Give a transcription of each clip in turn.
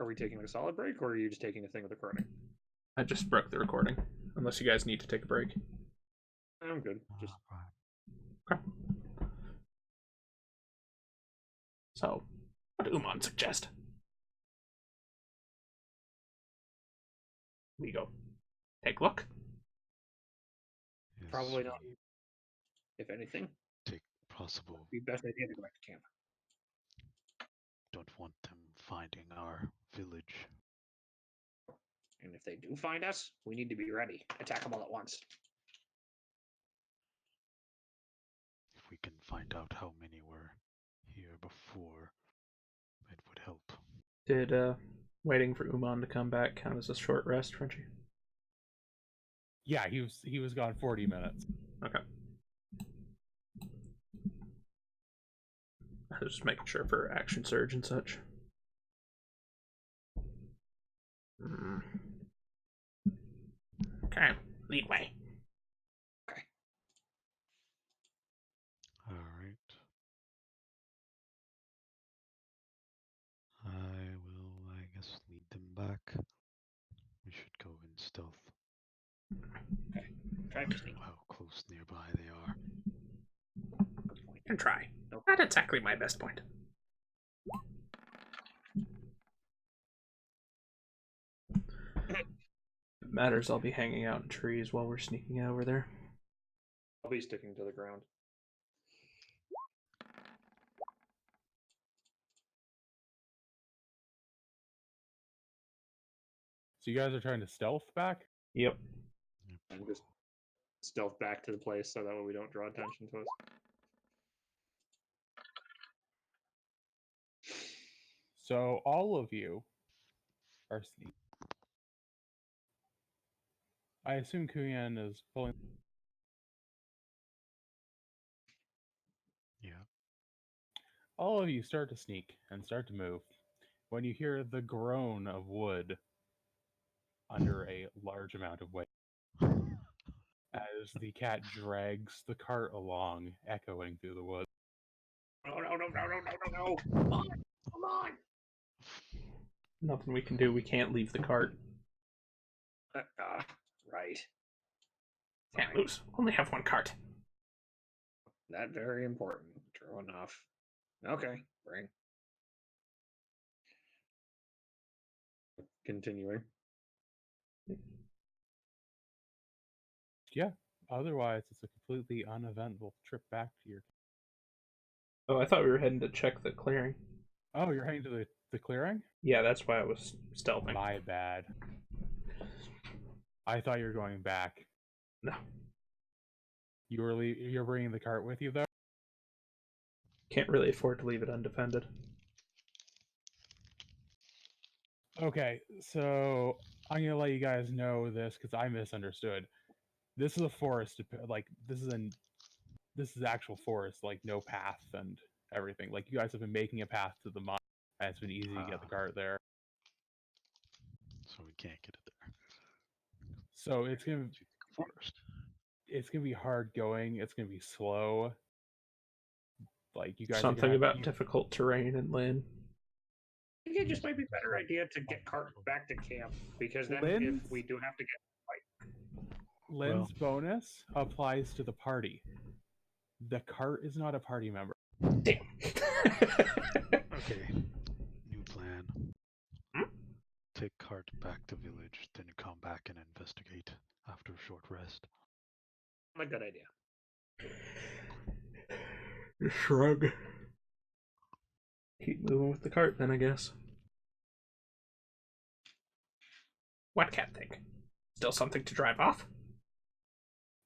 Are we taking a solid break, or are you just taking a thing with recording? I just broke the recording. Unless you guys need to take a break. I'm good. Just Okay. So, what do Uman suggest? We go take a look. Yes, probably not. If anything, take possible. it'd be best idea to go back to camp. Don't want them finding our village. And if they do find us, we need to be ready. Attack them all at once. If we can find out how many were here before, it would help. Did waiting for Uman to come back count as a short rest, Frenchie? Yeah, he was gone 40 minutes. Okay. I was just making sure for action surge and such. Okay, lead way. Okay. All right. I will, I guess, lead them back. We should go in stealth. Okay. Try to sneak. How close nearby they are. Good point. And try. Nope. Not exactly my best point. If it matters, I'll be hanging out in trees while we're sneaking over there. I'll be sticking to the ground. So you guys are trying to stealth back? Yep. And just stealth back to the place so that way we don't draw attention to us. So all of you are sneaking. I assume Kuyan is pulling. Yeah. All of you start to sneak and start to move when you hear the groan of wood under a large amount of weight as the cat drags the cart along, echoing through the woods. No. Come on. Come on. Nothing we can do. We can't leave the cart. Right. Can't Fine. lose. Only have one cart. That very important. True enough. Okay. Bring. Continuing. Yeah. Otherwise, it's a completely uneventful trip back to your. Oh, I thought we were heading to check the clearing. Oh, you're heading to the clearing? Yeah, that's why I was stealthing. My bad. I thought you were going back. No. You're bringing the cart with you, though? Can't really afford to leave it undefended. Okay, so I'm gonna let you guys know this because I misunderstood. This is a forest, like this is actual forest, like no path and everything. Like you guys have been making a path to the mine, and it's been easy to get the cart there. So we can't get it there. So it's gonna Forest. it's gonna be hard going. It's gonna be slow. Like you guys. Something about difficult terrain and land. I think it just might be a better idea to get cart back to camp because then Lynn's- if we do have to get Lynn's bonus applies to the party. The cart is not a party member. Damn. Okay. New plan. Take cart back to village, then you come back and investigate after a short rest. a good idea. Shrug. Keep moving with the cart then, I guess. What cat think? Still something to drive off?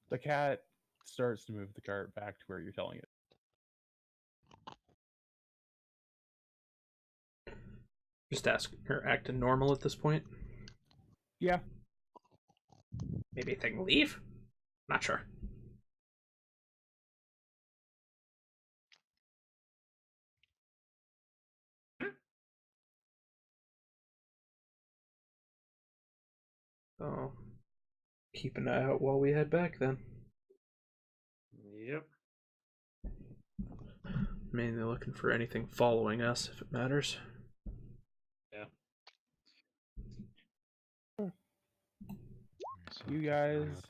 The cat starts to move the cart back to where you're telling it. Just ask her acting normal at this point. Yeah. Maybe they can leave? Not sure. So, keep an eye out while we head back then. Yep. Mainly looking for anything following us, if it matters. Yeah. So You keep an eye guys- out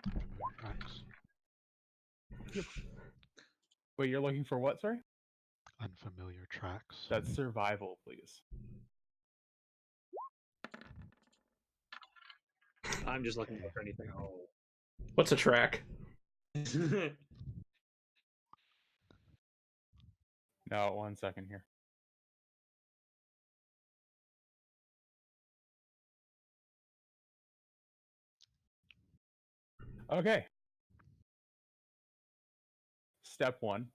for familiar tracks. Wait, you're looking for what? Sorry. Unfamiliar tracks. That's survival, please. I'm just looking for anything. Oh. What's a track? No, 1 second here. Okay. Step 1.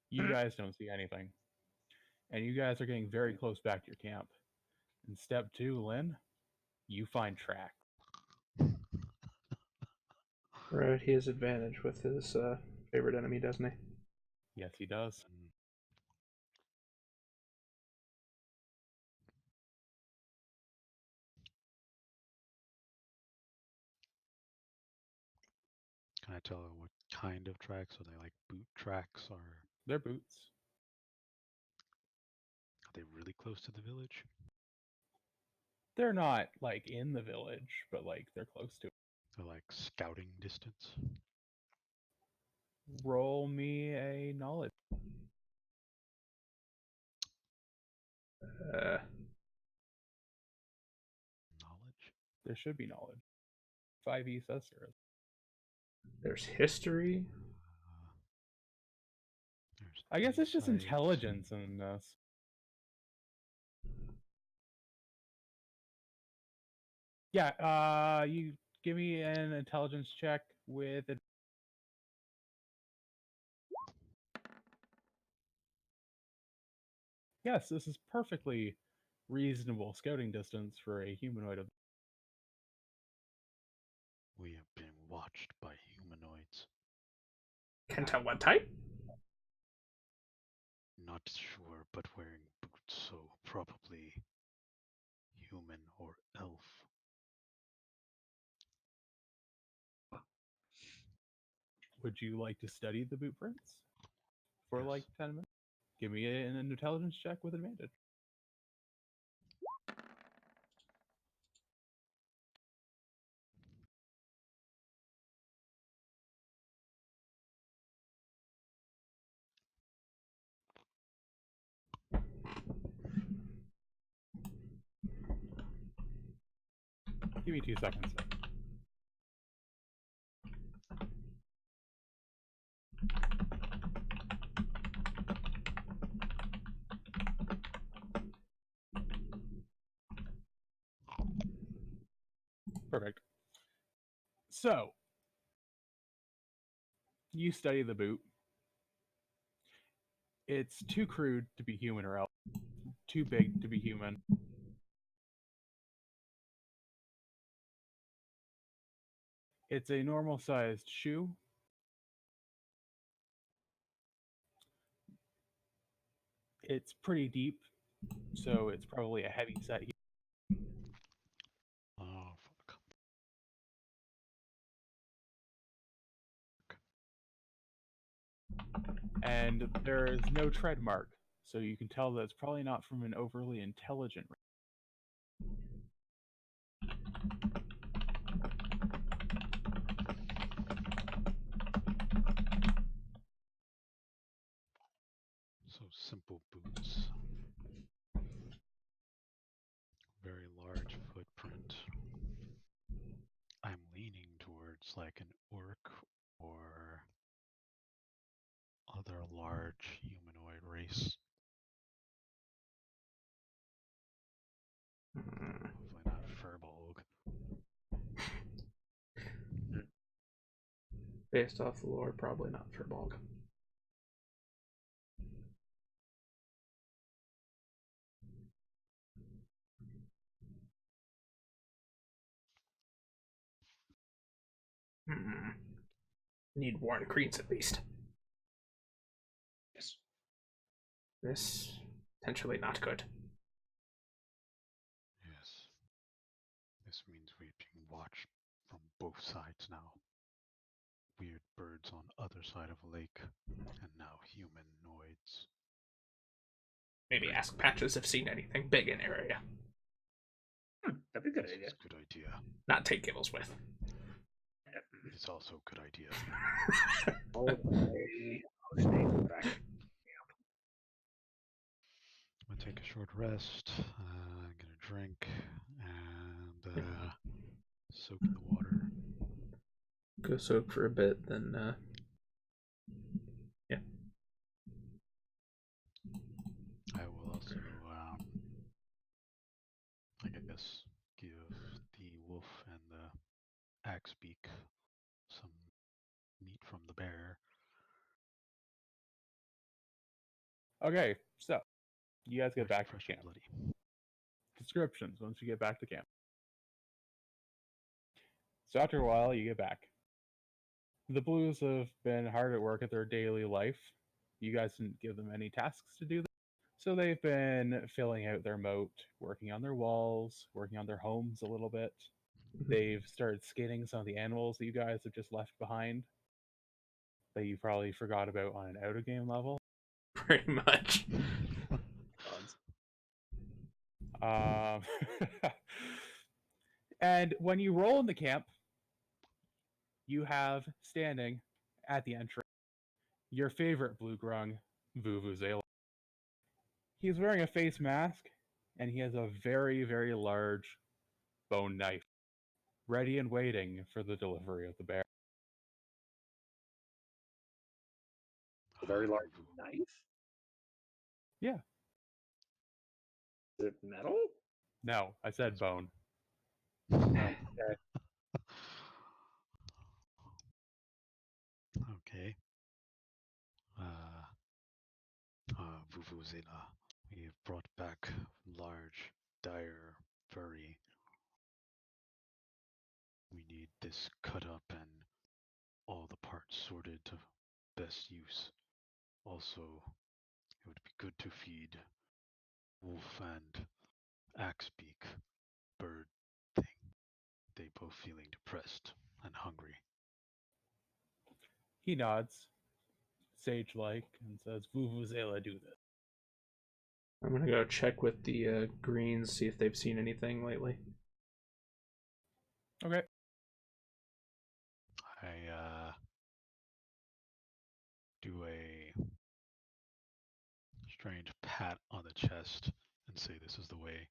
You guys don't see anything. And you guys are getting very close back to your camp. And step 2, Lynn, you find tracks. Right, he has advantage with his favorite enemy, doesn't he? Yes, he does. Mm. Can I tell what kind of tracks? Are they like boot tracks, or are They're boots. they really close to the village? They're not like in the village, but like they're close to it. They're like scouting distance. Roll me a knowledge. Uh, Knowledge. There should be knowledge. 5e says there is. there's history. There's I guess it's just insight. intelligence in this. Yeah, you give me an intelligence check with it. Yes, this is perfectly reasonable scouting distance for a humanoid of. We have been watched by humanoids. Can tell what type? Not sure, but wearing boots, so probably human or elf. Would you like to study the boot prints for Yes. like 10 minutes? Give me an intelligence check with advantage. Give me 2 seconds. Perfect. So, you study the boot. It's too crude to be human or elf. Too big to be human. It's a normal sized shoe. It's pretty deep, so it's probably a heavy set. Oh, fuck. And there is no tread mark, so you can tell that it's probably not from an overly intelligent. So simple boots. Very large footprint. I'm leaning towards like an orc or other large humanoid race. Hopefully not Furbolg. Based off the lore, probably not Furbolg. Need worn creeds at least. Yes. This potentially not good. Yes. This means we're being watched from both sides now. Weird birds on other side of a lake, and now humanoids. Maybe ask Patches if seen anything big in area. That'd a good This idea. is a good idea. Not take Gibbles with. It's also a good idea. Okay. I'll stay back. I'm gonna take a short rest. I'm gonna drink and soak in the water. Go soak for a bit, then yeah. I will also, I guess, give the wolf and the axe beak some meat from the bear. Okay, so you guys get Fresh- back to fresh and camp. bloody. Descriptions once you get back to camp. So after a while, you get back. The Blues have been hard at work at their daily life. You guys didn't give them any tasks to do. So they've been filling out their moat, working on their walls, working on their homes a little bit. They've started skinning some of the animals that you guys have just left behind that you probably forgot about on an out of game level. Pretty much. And when you roll in the camp, you have standing at the entrance your favorite blue grung, Vuvuzela. He's wearing a face mask, and he has a very, very large bone knife, ready and waiting for the delivery of the bear. A very large Vuvu. knife? Yeah. Is it metal? No, I said bone. Okay. Vuvuzela. We have brought back large, dire, furry. We need this cut up and all the parts sorted to best use. Also, it would be good to feed Wolf and Axebeak, bird thing. They both feeling depressed and hungry. He nods, sage-like, and says, Vuvuzela, do this. I'm gonna go check with the greens, see if they've seen anything lately. Okay. I do a strange pat on the chest and say, "This is the way."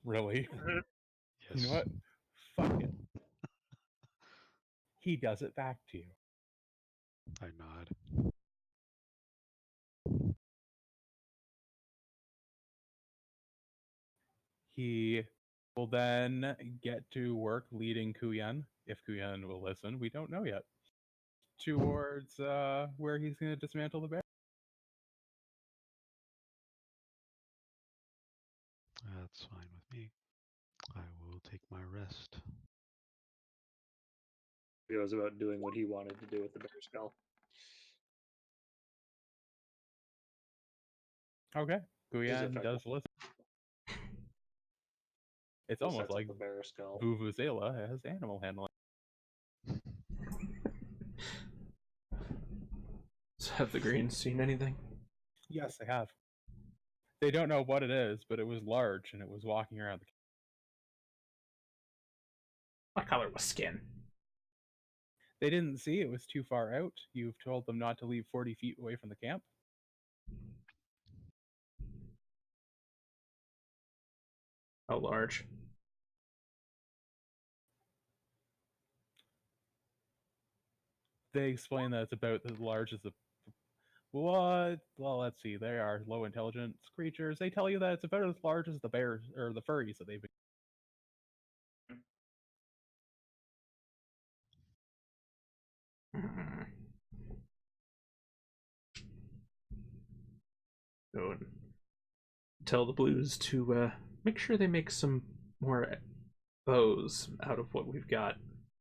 Really? Yes. You know what? Fuck it. He does it back to you. I nod. He will then get to work leading Kuyan, if Kuyan will listen. We don't know yet. Towards where he's going to dismantle the bear. That's fine with me. I will take my rest. He was about doing what he wanted to do with the bear skull. Okay. Kuyan effective. does listen. It's He almost sets up like the bear skull. Vuvuzela has animal handling. So have the greens seen anything? Yes, they have. They don't know what it is, but it was large and it was walking around the. What color was skin? They didn't see it was too far out. You've told them not to leave 40 feet away from the camp. How large? They explain that it's about as large as the. What? Well, let's see. They are low intelligence creatures. They tell you that it's about as large as the bears or the furries that they've been. Go and tell the blues to make sure they make some more bows out of what we've got,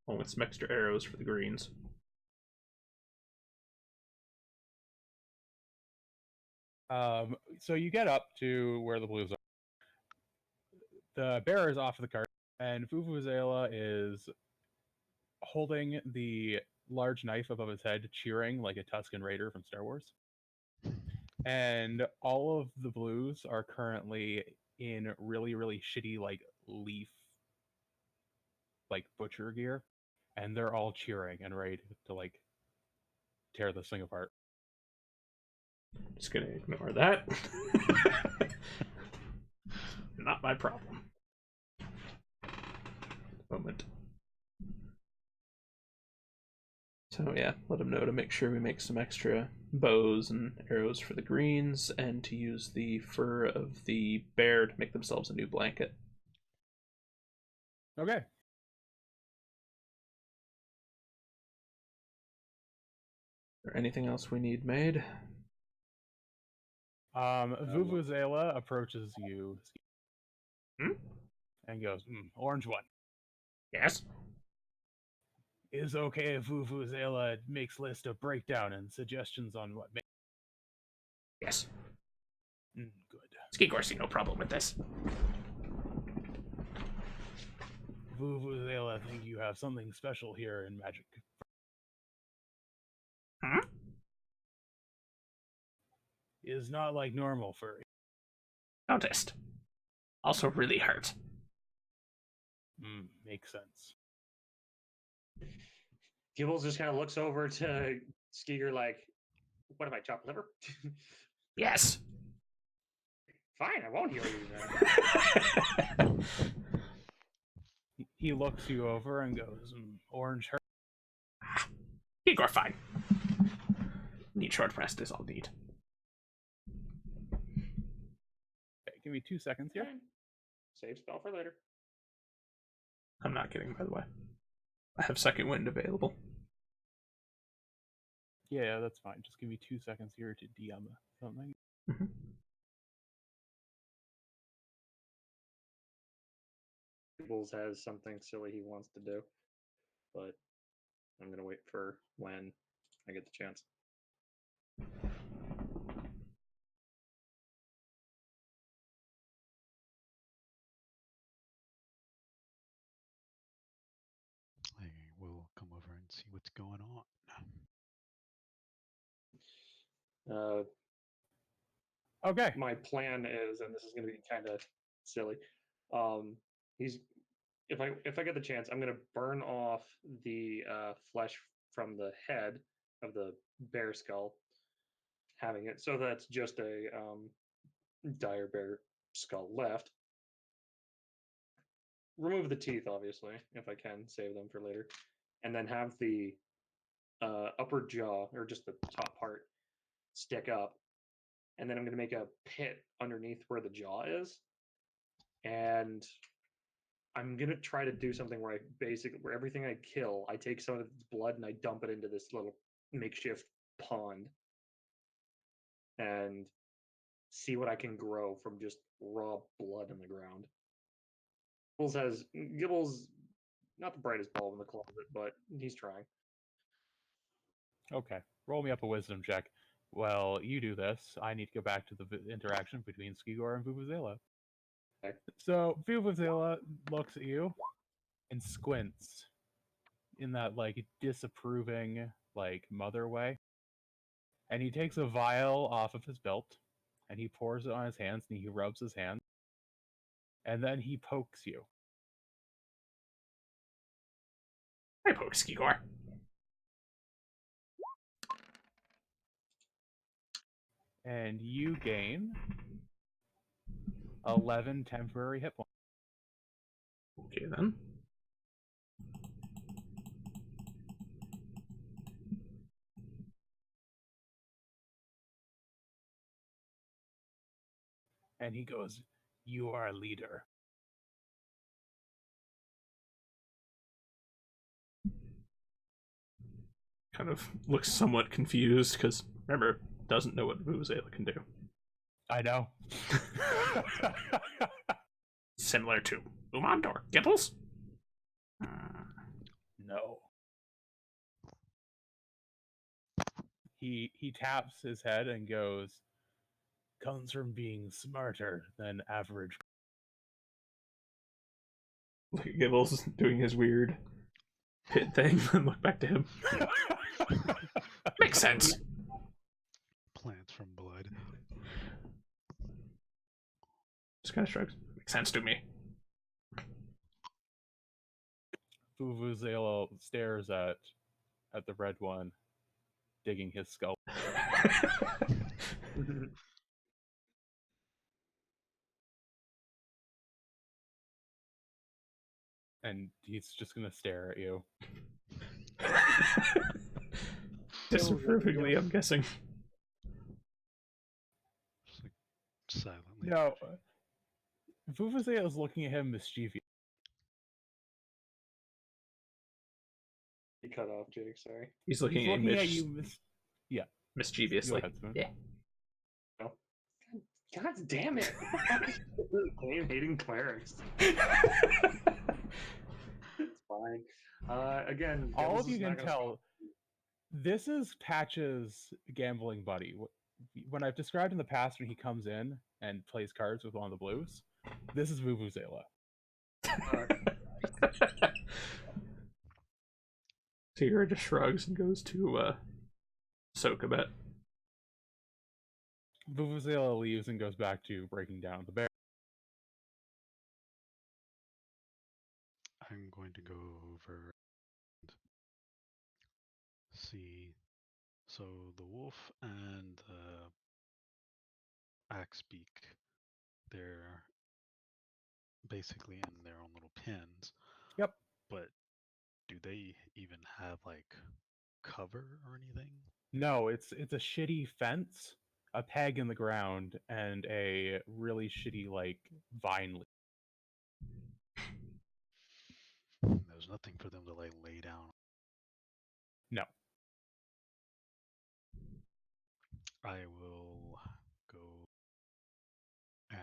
along with some extra arrows for the greens. So you get up to where the blues are. The bear is off the cart, and Vuvuzela is holding the large knife above his head, cheering like a Tusken Raider from Star Wars. And all of the blues are currently in really, really shitty like leaf like butcher gear, and they're all cheering and ready to like tear this thing apart. Just gonna ignore that. Not my problem. Moment. So yeah, let them know to make sure we make some extra bows and arrows for the greens, and to use the fur of the bear to make themselves a new blanket. Okay. Is there anything else we need made? Vuvuzela approaches you Hmm? and goes, "Orange one. Yes. Is okay if Vuvuzela makes list of breakdown and suggestions on what makes Yes. good. Skigor see no problem with this. Vuvuzela think you have something special here in magic. Hmm? Is not like normal furry. Noticed. Also really hurt. Makes sense. Gibbles just kind of looks over to Skeeger like, what am I, chopped liver? Yes. Fine, I won't heal you then. He looks you over and goes, "Orange hurt." Igor, fine. Need short rest is all need. Okay, give me 2 seconds here. Save spell for later. I'm not kidding, by the way. I have second wind available. Yeah, that's fine. Just give me 2 seconds here to DM something. Mm-hmm. Gibbles has something silly he wants to do, but I'm gonna wait for when I get the chance. I will come over and see what's going on. Okay. My plan is, and this is gonna be kind of silly. He's if I get the chance, I'm gonna burn off the flesh from the head of the bear skull, having it so that's just a dire bear skull left. Remove the teeth, obviously, if I can save them for later, and then have the upper jaw or just the top part stick up, and then I'm going to make a pit underneath where the jaw is, and I'm going to try to do something where where everything I kill, I take some of its blood and I dump it into this little makeshift pond, and see what I can grow from just raw blood in the ground. Gibbles not the brightest bulb in the closet, but he's trying. Okay. Roll me up a wisdom check. Well, you do this. I need to go back to the interaction between Skigor and Vuvuzela. Okay. So Vuvuzela looks at you and squints in that like disapproving like mother way. And he takes a vial off of his belt and he pours it on his hands and he rubs his hands. And then he pokes you. I poke Skigor. And you gain 11 temporary hit points. Okay then. And he goes, "You are a leader." Kind of looks somewhat confused because remember, doesn't know what Vuvuzela can do. I know. Similar to Umand or Gibbles? No. He taps his head and goes, "Comes from being smarter than average." Look at Gibbles doing his weird pit thing and look back to him. Makes sense. Plants from blood. Just kind of shrugs. Makes sense to me. Vuvuzela stares at the red one, digging his skull. And he's just gonna stare at you. Disapprovingly, I'm guessing. Just like silently. No, Vuvuzela is looking at him mischievous. He cut off Jake, sorry. He's He's looking at you Go mischievously. ahead, Simon. Yeah. No. God damn it. Game hating clerics. It's fine. Again, All Devils of you is not can gonna tell this is Patch's gambling buddy. When I've described in the past when he comes in and plays cards with one of the blues, this is Vuvuzela. Tigger just shrugs and goes to soak a bit. Vuvuzela leaves and goes back to breaking down the bear. I'm going to go over and see. So the wolf and the axebeak, they're basically in their own little pens. Yep. But do they even have like cover or anything? No, it's a shitty fence, a peg in the ground, and a really shitty like vine leaf. There's nothing for them to like lay down. No. I will go and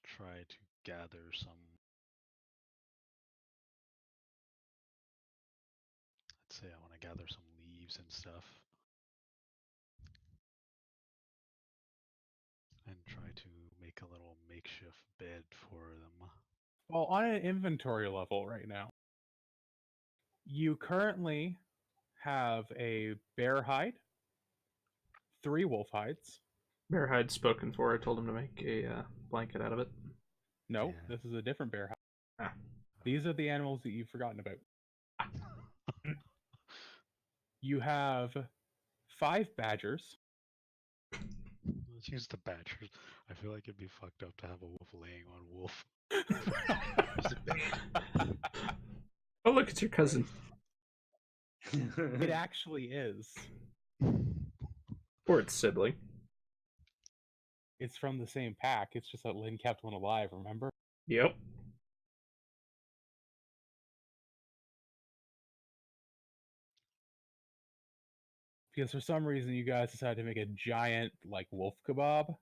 try to gather some. Let's say I want to gather some leaves and stuff. And try to make a little makeshift bed for them. Well, on an inventory level right now, you currently have a bear hide, 3 wolf hides. Bearhide's spoken for. I told him to make a blanket out of it. No, Yeah. this is a different bear hide. Ah. These are the animals that you've forgotten about. You have 5 badgers. Let's use the badgers. I feel like it'd be fucked up to have a wolf laying on wolf. It's a bed. Oh, look, it's your cousin. It actually is. Or its sibling. It's from the same pack. It's just that Lynn kept one alive, remember? Yep. Because for some reason you guys decided to make a giant like wolf kebab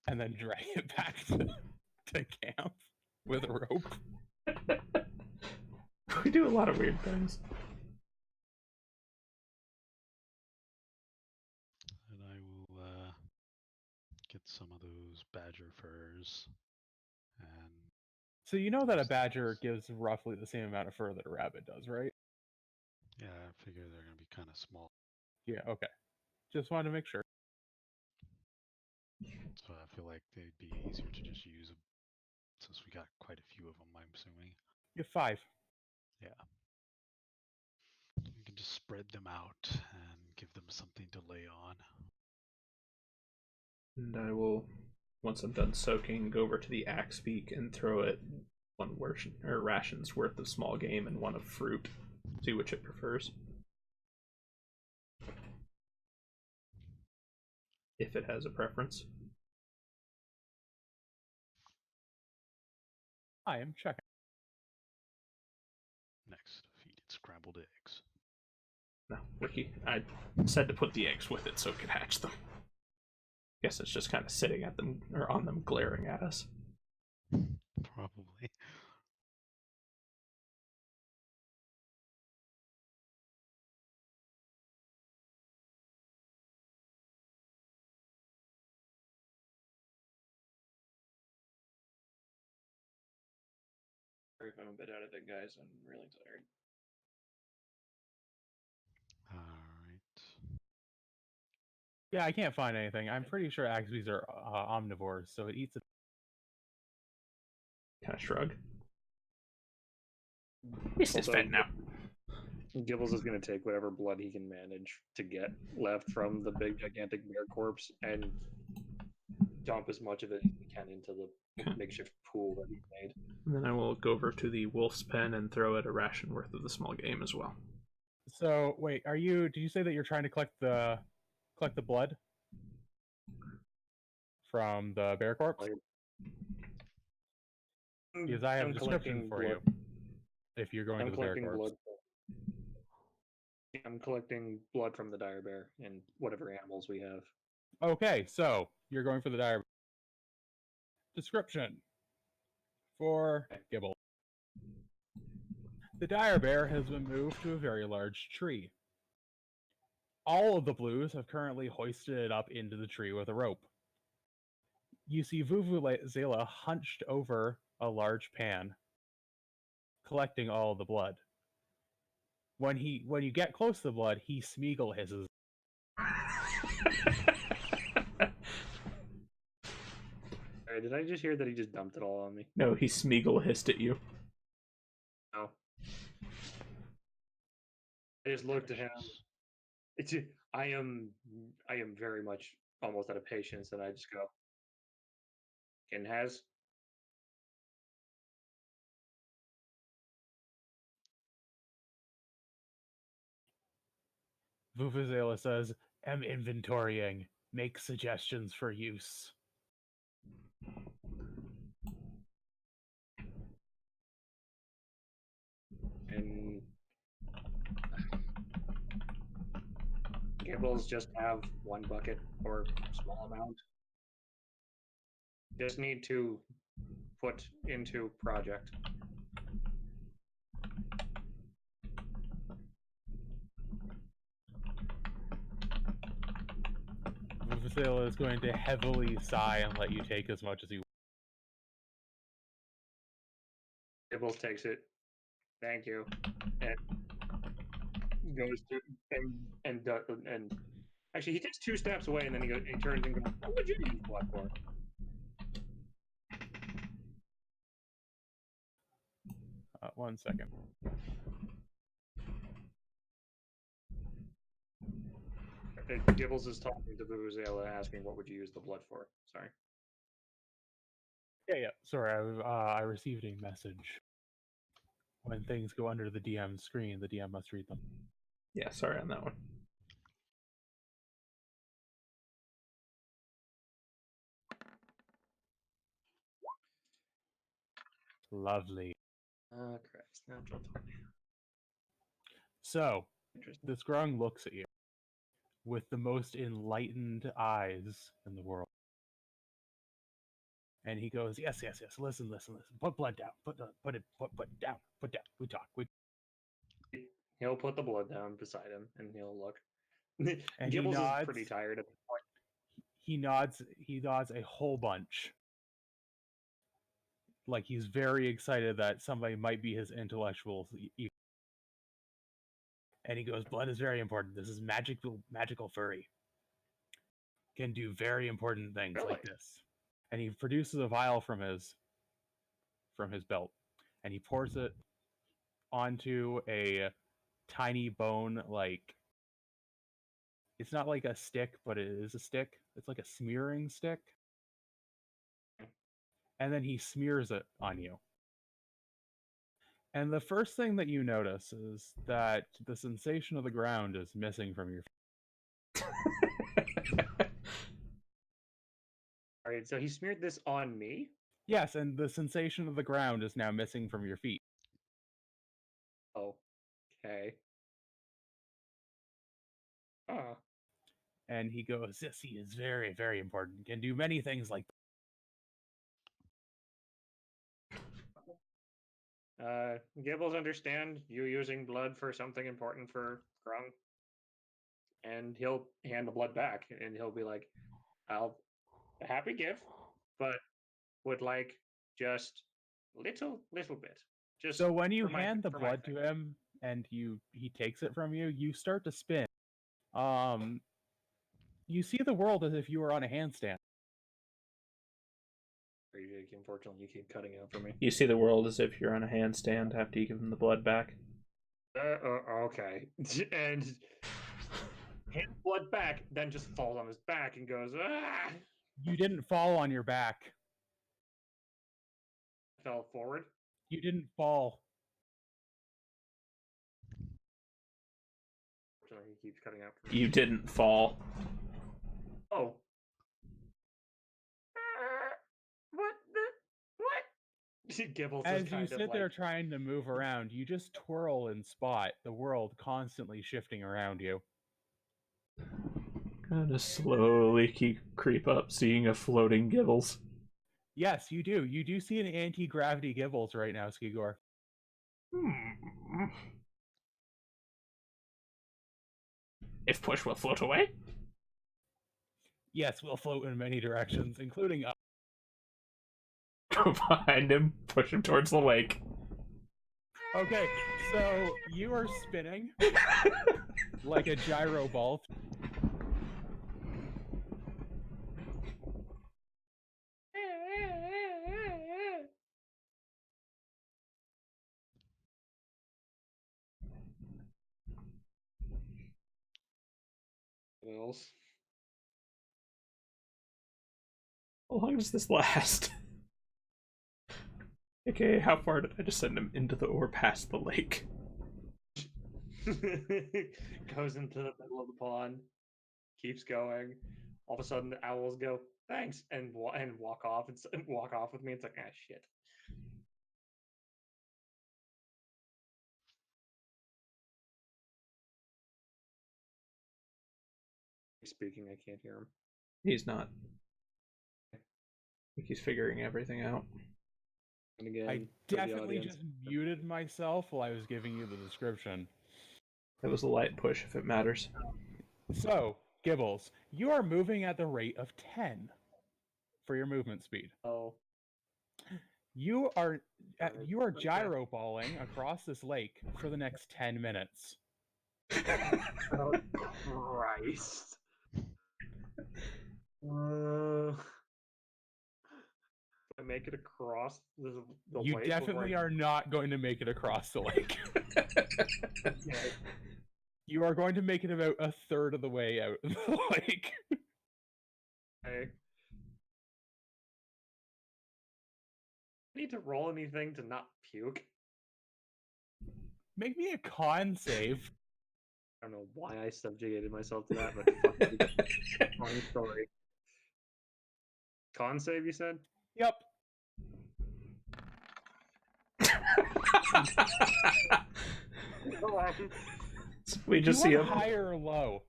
and then drag it back to camp with a rope. We do a lot of weird things. And I will get some of those badger furs. And So you know that a badger gives roughly the same amount of fur that a rabbit does, right? yeah, I figure they're gonna be kind of small. Yeah, okay. Just wanted to make sure. So I feel like they'd be easier to just use them since we got quite a few of them, I'm assuming. You have 5. Yeah. We can just spread them out and give them something to lay on. And I will, once I'm done soaking, go over to the axe beak and throw it one ration's worth of small game and one of fruit. See which it prefers. If it has a preference. I am checking. Next, feed it scrambled eggs. No, Ricky. I said to put the eggs with it so it could hatch them. Guess it's just kind of sitting at them or on them, glaring at us. Probably. Sorry if I'm a bit out of it, guys. I'm really tired. Alright. Yeah, I can't find anything. I'm pretty sure Axbees are omnivores, so it eats Kind of shrug. Beast is Also, fed now. Gibbles is going to take whatever blood he can manage to get left from the big gigantic bear corpse and dump as much of it as he can into the makeshift pool that he made. And then I will go over to the wolf's pen and throw it a ration worth of the small game as well. So wait, did you say that you're trying to collect the blood from the bear corpse? Because I have a description for you. If you're going to the bear corpse. I'm collecting blood from the dire bear and whatever animals we have. Okay, so you're going for the dire description for Gibble. The dire bear has been moved to a very large tree. All of the blues have currently hoisted it up into the tree with a rope. You see Vuvuzela hunched over a large pan, collecting all of the blood. When you get close to the blood, he Smeagol hisses. Sorry, did I just hear that he just dumped it all on me? No, he Smeagol hissed at you. No. I just looked at him. I am very much almost out of patience, and I just go, "Ken has." Vuvuzela says, "Am inventorying. Make suggestions for use." And Gibbles just have one bucket or small amount. Just need to put into project. Vuvuzela is going to heavily sigh and let you take as much as you want. Gibbles takes it. Thank you. And goes to and actually he takes 2 steps away and then he turns and goes, "What would you use blood for?" One second. Gibbles is talking to Vuvuzela, asking, "What would you use the blood for?" Sorry. Yeah. Sorry, I received a message. When things go under the DM screen, the DM must read them. Yeah, sorry on that one. Lovely. Christ, natural 20. So, Interesting. this Grung looks at you with the most enlightened eyes in the world. And he goes, yes. Listen. Put blood down. Put down. We talk. He'll put the blood down beside him and he'll look. And Gibbles is pretty tired at the point. He nods a whole bunch. Like he's very excited that somebody might be his intellectual equal. And he goes, blood is very important. This is magical furry. Can do very important things Really? like this. And he produces a vial from his belt. And he pours it onto a tiny bone, like it's not like a stick, but it is a stick. It's like a smearing stick. And then he smears it on you. And the first thing that you notice is that the sensation of the ground is missing from your feet. Alright, so he smeared this on me? Yes, and the sensation of the ground is now missing from your feet. Oh, okay. Huh. And he goes, yes, he is very, very important. Can do many things like Gibbles understand you using blood for something important for Grung. And he'll hand the blood back and he'll be like, I'll happy give, but would like just little bit. Just so when you for my- hand the for my blood thing. to him and he takes it from you, you start to spin. You see the world as if you were on a handstand. Are you joking? Unfortunately, you keep cutting out for me. You see the world as if you're on a handstand after you give him the blood back. Okay. And hit blood back, then just falls on his back and goes, ah! You didn't fall on your back. Fell forward. You didn't fall. Unfortunately, he keeps cutting out for me. You didn't fall. Oh. What the? What? Gibbles As is you kind sit of there like, trying to move around, you just twirl and spot the world constantly shifting around you. Kind of slowly creep up, seeing a floating Gibbles. Yes, you do. You do see an anti-gravity Gibbles right now, Skigor. If push will float away. Yes, we'll float in many directions, including up. Go behind him, push him towards the lake. Okay, so you are spinning like a gyro ball. what else? How long does this last? Okay, how far did I just send him into the or past the lake? Goes into the middle of the pond, keeps going. All of a sudden, the owls go, "Thanks," and walk off and walk off with me. It's like, ah, shit. He's speaking, I can't hear him. He's not. I think he's figuring everything out. And again, I for the definitely audience, just muted myself while I was giving you the description. That was a light push, if it matters. So, Gibbles, you are moving at the rate of 10 for your movement speed. Oh, You are Okay. gyro balling across this lake for the next 10 minutes. oh Christ. I make it across the You lake definitely before are not going to make it across the lake. Okay. You are going to make it about a third of the way out of the lake. I need to roll anything to not puke. Make me a con save. I don't know why I subjugated myself to that, but fuck it. Funny story. Con save, you said? Yep. We Do just you see want him. high or low?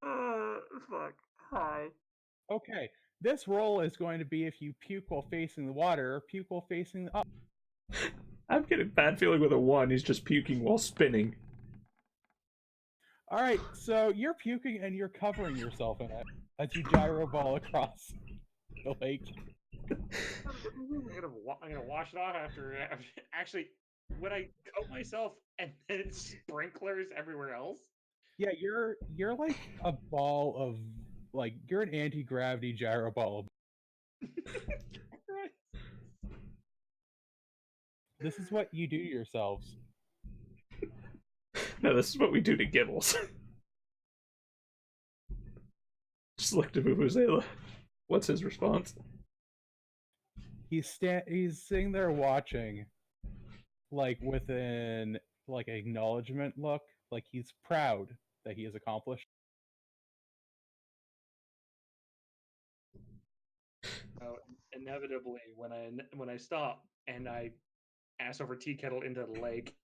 Fuck. Hi. Okay. This roll is going to be if you puke while facing the water or puke while facing the up. I'm getting a bad feeling with a 1. He's just puking while spinning. All right, so you're puking and you're covering yourself in it as you gyro ball across the lake. I'm gonna wash it off after. Actually, when I coat myself and then it sprinklers everywhere else. Yeah, you're like a ball of like you're an anti-gravity gyro ball. This is what you do to yourselves. No, this is what we do to Gibbles. Just look to Vuvuzela. What's his response? He's sitting there watching, like with an like acknowledgement look, like he's proud that he has accomplished. So inevitably, when I stop and I ass over tea kettle into the lake,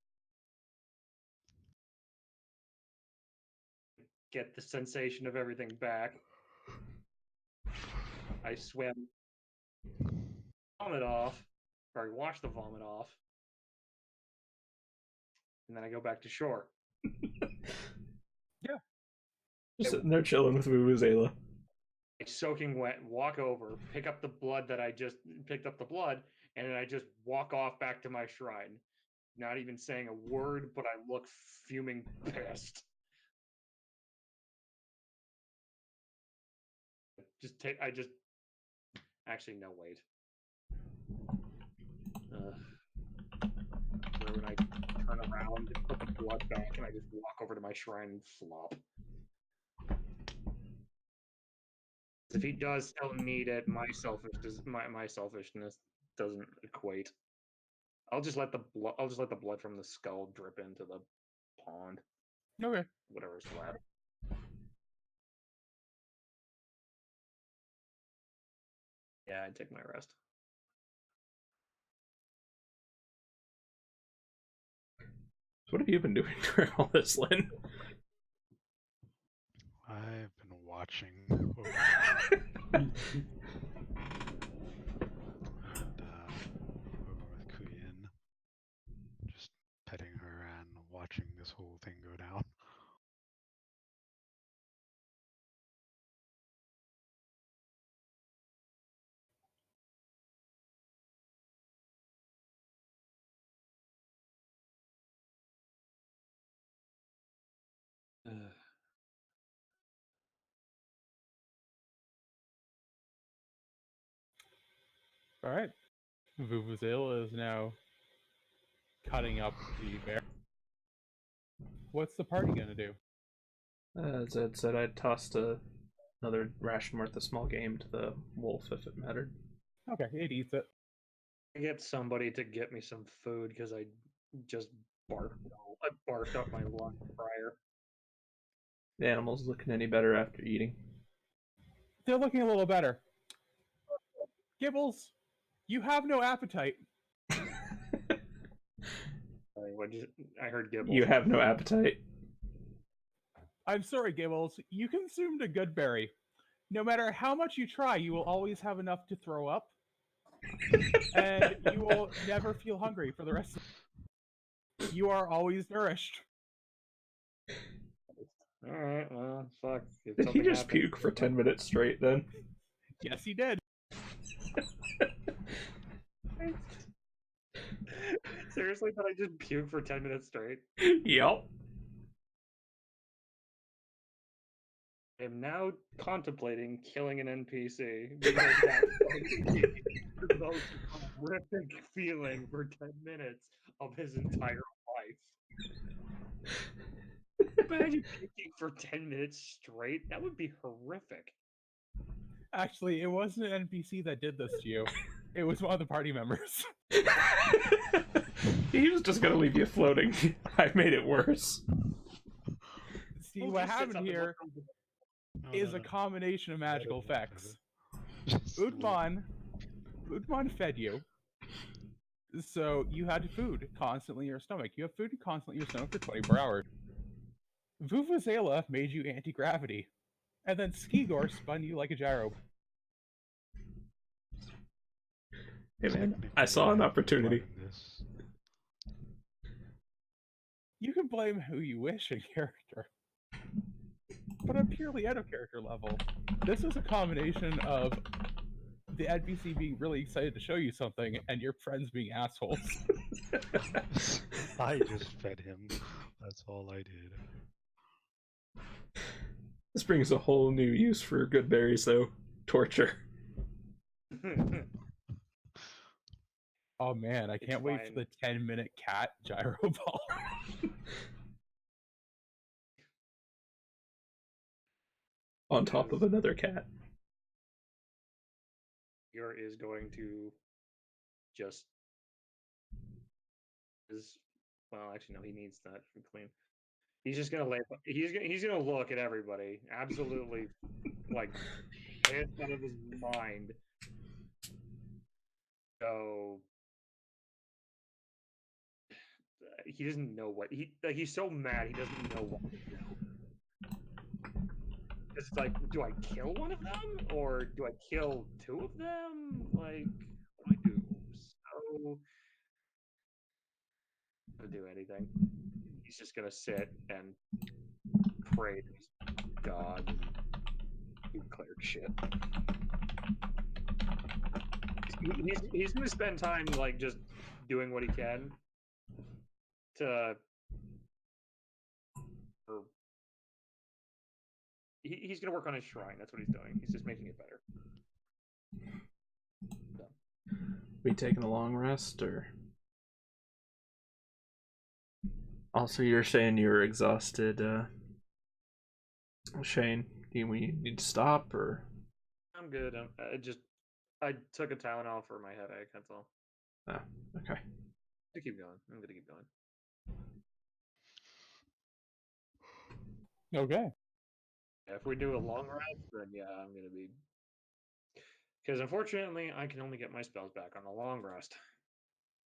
get the sensation of everything back. I swim, vomit off, or I wash the vomit off, and then I go back to shore. Yeah. Just sitting there chilling with Vuvuzela. Soaking wet, walk over, pick up the blood that I just picked up the blood, and then I just walk off back to my shrine. Not even saying a word, but I look fuming pissed. I just actually no wait. can I just walk over to my shrine and flop? If he does still need it, my selfishness doesn't equate. I'll just let the blood from the skull drip into the pond. Okay. Whatever's left. Yeah, I'd take my rest. So what have you been doing during all this, Lynn? I've been watching and over with Kuyin, just petting her and watching this whole thing go down. All right. Vuvuzela is now cutting up the bear. What's the party gonna do? As Ed said, I tossed another ration worth of small game to the wolf if it mattered. Okay, it eats it. I get somebody to get me some food because I just barfed up my lunch prior. The animal's looking any better after eating. They're looking a little better. Gibbles, you have no appetite. I heard Gibbles. You have no appetite. I'm sorry, Gibbles. You consumed a good berry. No matter how much you try, you will always have enough to throw up. And you will never feel hungry for the rest of the day. You are always nourished. Alright, well, fuck. Did he just puke for 10 minutes straight then? Yes, he did. Seriously, did I just puke for 10 minutes straight? Yep. I am now contemplating killing an NPC because that's the most horrific feeling for 10 minutes of his entire life. Imagine puking for 10 minutes straight. That would be horrific. Actually, it wasn't an NPC that did this to you. It was one of the party members. He was just gonna leave you floating. I made it worse. See, what happened here is a combination of magical effects. Udman fed you, so you had food constantly in your stomach. You have food constantly in your stomach for 24 hours. Vuvuzela made you anti-gravity, and then Skigor spun you like a gyro. Hey man, I saw an opportunity. You can blame who you wish in character, but I'm purely out of character level. This is a combination of the NPC being really excited to show you something and your friends being assholes. I just fed him. That's all I did. This brings a whole new use for good berries, though. Torture. Oh man, I can't wait for the 10-minute cat gyro ball. On top of another cat. Yor is going to just well, actually no, he needs that for clean. He's just gonna he's gonna look at everybody, absolutely like pissed out of his mind. So he doesn't know what he's so mad he doesn't know what to do. It's like, do I kill one of them or do I kill two of them? Like, what do I do? So, not do anything. He's just gonna sit and pray to his god and do cleric shit. He's gonna spend time like just doing what he can to. He's gonna work on his shrine. That's what he's doing. He's just making it better. So. We taking a long rest or? Also, you're saying you're exhausted, Shane. Do we need to stop, or? I'm good. I took a Tylenol for my headache. That's all. Oh, okay. To keep going. I'm gonna keep going. Okay. If we do a long rest, then yeah, I'm gonna be. Because unfortunately, I can only get my spells back on a long rest,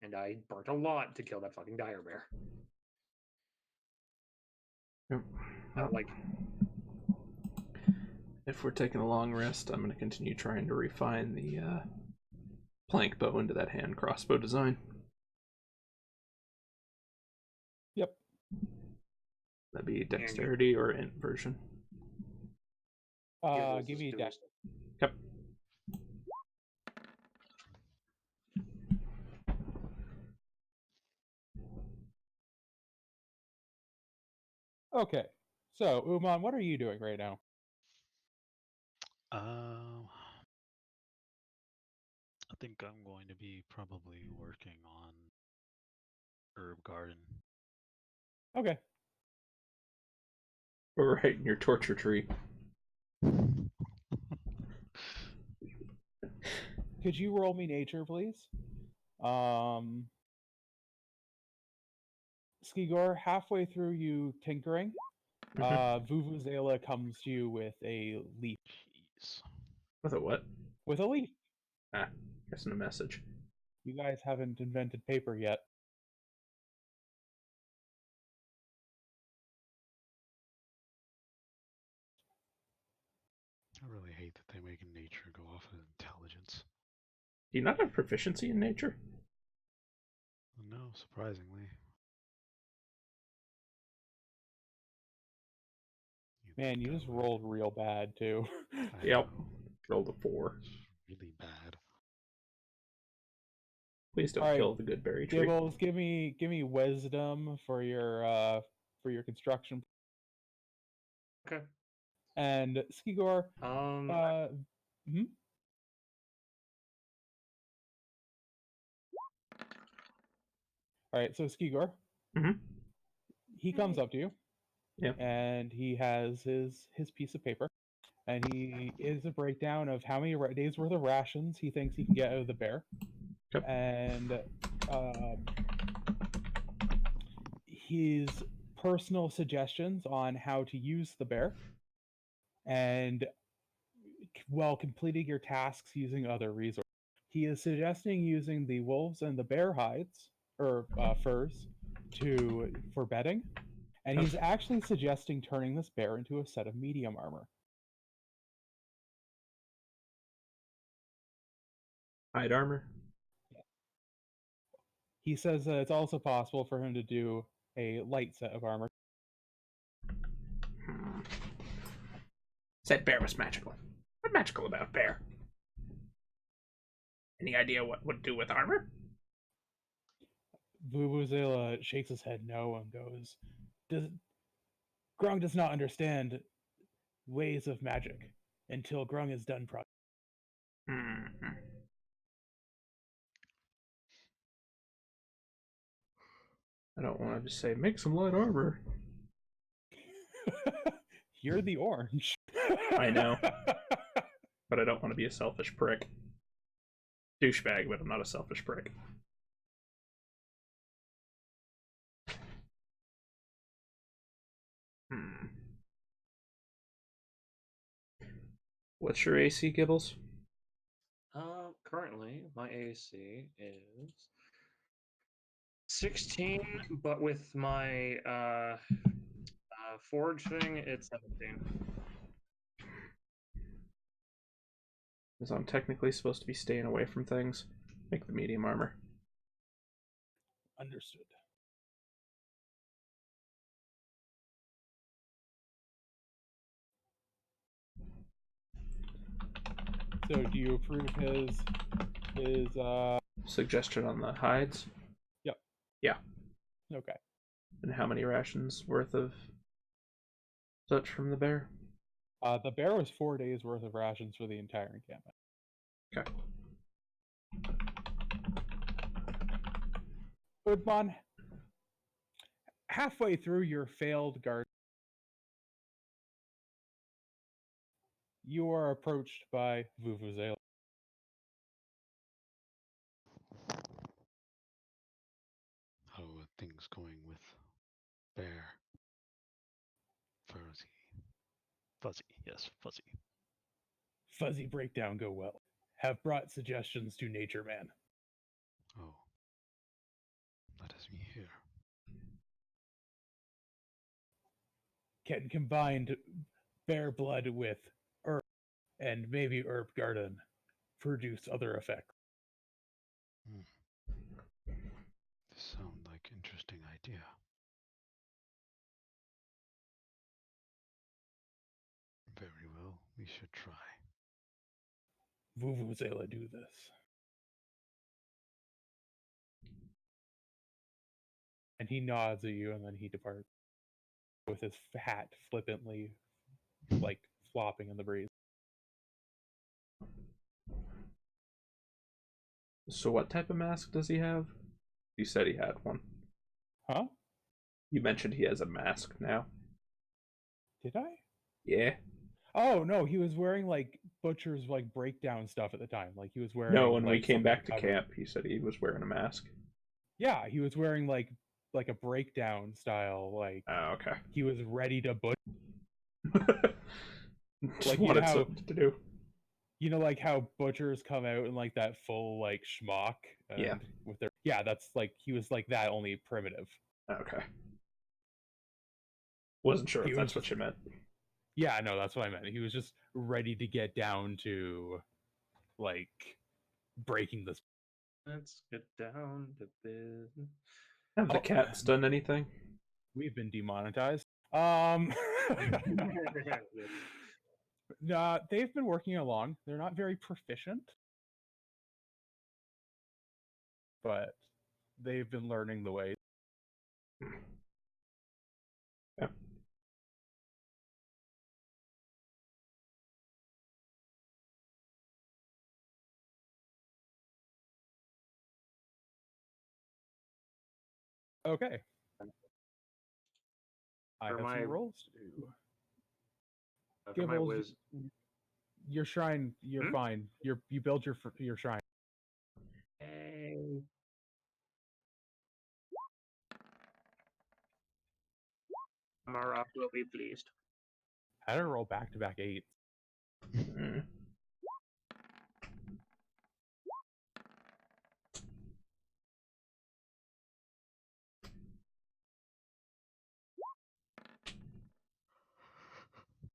and I burnt a lot to kill that fucking dire bear. Yep. Well, Like, if we're taking a long rest, I'm going to continue trying to refine the plank bow into that hand crossbow design. Yep. That'd be dexterity or int version. Give me a deck. Yep. Okay. So, Uman, what are you doing right now? I think I'm going to be probably working on herb garden. Okay. We're right in your torture tree. Could you roll me nature, please? Skigor, halfway through you tinkering, Vuvuzela comes to you with a leaf. Jeez. With a what? With a leaf. Ah, guessing a message. You guys haven't invented paper yet. I really hate that they make nature go off of intelligence. Do you not have proficiency in nature? No, surprisingly. Man, you just rolled real bad, too. Yep. Rolled a 4. It's really bad. Please don't All right, kill the good berry tree. Gibbles, give me wisdom for your construction. okay. And Skigor, hmm? All right, so Skigor, Mm-hmm. he comes up to you, Yep. and he has his piece of paper, and he is a breakdown of how many days worth of rations he thinks he can get out of the bear, Yep. and his personal suggestions on how to use the bear, and while completing your tasks using other resources. He is suggesting using the wolves and the bear hides or furs for bedding, and he's actually suggesting turning this bear into a set of medium armor. Hide armor? He says that it's also possible for him to do a light set of armor. Said bear was magical. What magical about bear? Any idea what would do with armor? Vuvuzela shakes his head no and goes, Grung does not understand ways of magic until Grung is done properly. Mm-hmm. I don't want to just say, make some light armor. You're the orange. I know. But I don't want to be a selfish prick. Douchebag, but I'm not a selfish prick. What's your AC, Gibbles? Currently my AC is 16, but with my forge thing, it's 17. Because I'm technically supposed to be staying away from things. Make the medium armor. Understood. So do you approve his suggestion on the hides? Yep. Yeah. Okay. And how many rations worth of such from the bear? The bear was 4 days worth of rations for the entire encampment. Okay. Udman, halfway through your failed guard, you are approached by Vuvuzela. How are things going with Bear? Fuzzy. Fuzzy, yes, Fuzzy. Fuzzy breakdown go well. Have brought suggestions to Nature Man. Oh. That is me here. Can combined bear blood with herb and maybe herb garden produce other effects. This sounds like interesting idea. Very well, we should try. Vuvuzela do this. And he nods at you and then he departs with his hat flippantly like flopping in the breeze. So what type of mask does he have? You said he had one. Huh? You mentioned he has a mask now. Did I? Yeah. Oh no, he was wearing like butcher's like breakdown stuff at the time. Like he was wearing No, when we like, came something back to cover. camp, he said he was wearing a mask. Yeah, he was wearing like a breakdown style, like Oh, okay. he was ready to butcher. Just Like, you know wanted how- something to do. You know, like how butchers come out in like that full like schmuck. And Yeah. With their that's like he was like that, only primitive. Okay. Wasn't sure He if was that's what you meant. Yeah, no, that's what I meant. He was just ready to get down to like breaking this. Let's get down to business. Have the Oh. cats done anything? We've been demonetized. Nah, they've been working along. They're not very proficient, but they've been learning the way. Yeah. Okay. I For have my- some rolls to do. For my Gibbles, whiz, your shrine, you're Hmm? fine. You build your shrine. Hey. Mara will be pleased. I had to roll back-to-back 8. Mm.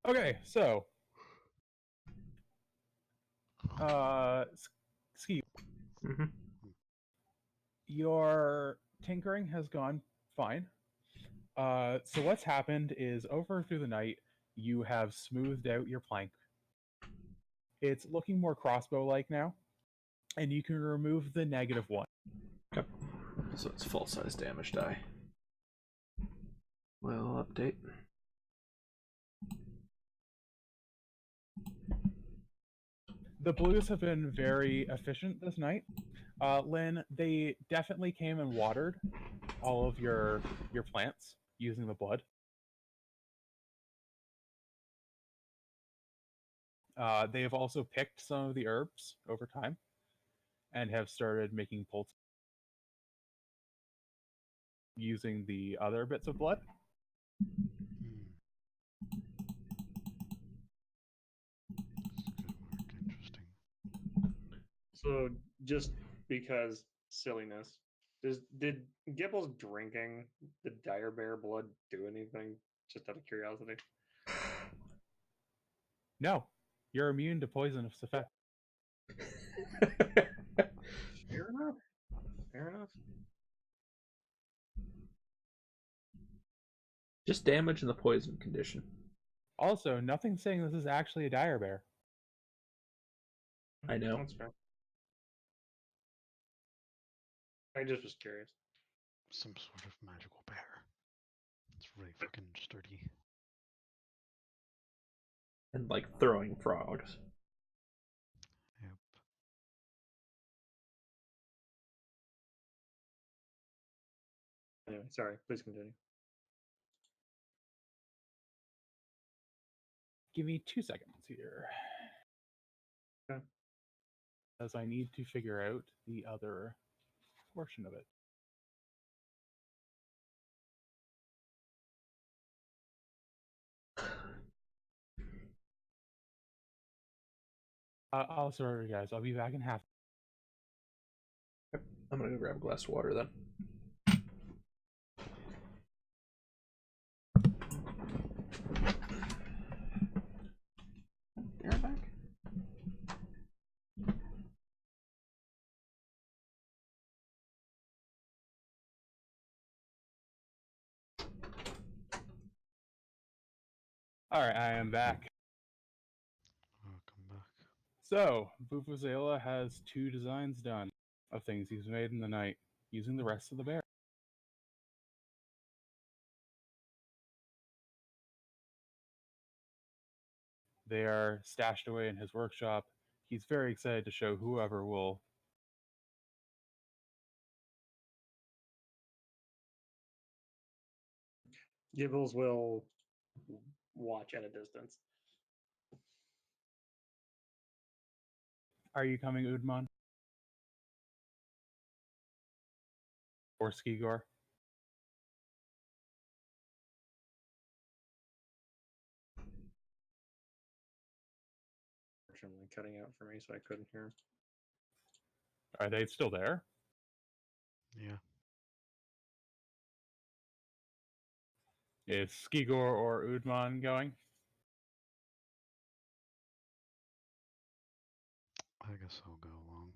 Okay, so Ski, Mm-hmm. your tinkering has gone fine. So what's happened is over through the night, you have smoothed out your plank. It's looking more crossbow-like now, and you can remove the -1. Okay. So it's full size damage die. Well, update. The blues have been very efficient this night. Lynn, they definitely came and watered all of your plants using the blood. They have also picked some of the herbs over time and have started making poultice using the other bits of blood. Interesting. So just because silliness, did Gibble's drinking the dire bear blood do anything? Just out of curiosity. No, you're immune to poisonous effect. Fair enough. Fair enough. Just damage in the poison condition. Also, nothing saying this is actually a dire bear. I know. That's fair. I just was curious. Some sort of magical bear. It's really fucking sturdy. And like throwing frogs. Yep. Anyway, sorry. Please continue. Give me 2 seconds here. Okay. As I need to figure out the other portion of it. I'll sorry, guys. I'll be back in half. I'm gonna go grab a glass of water then. Be right back. All right, I am back. Welcome back. So, Vuvuzela has 2 designs done of things he's made in the night using the rest of the bear. They are stashed away in his workshop. He's very excited to show whoever will. Gibbles will watch at a distance. Are you coming, Udman? Or Skigor? Unfortunately, cutting out for me, so I couldn't hear. Are they still there? Yeah. Is Skigor or Udman going? I guess I'll go along.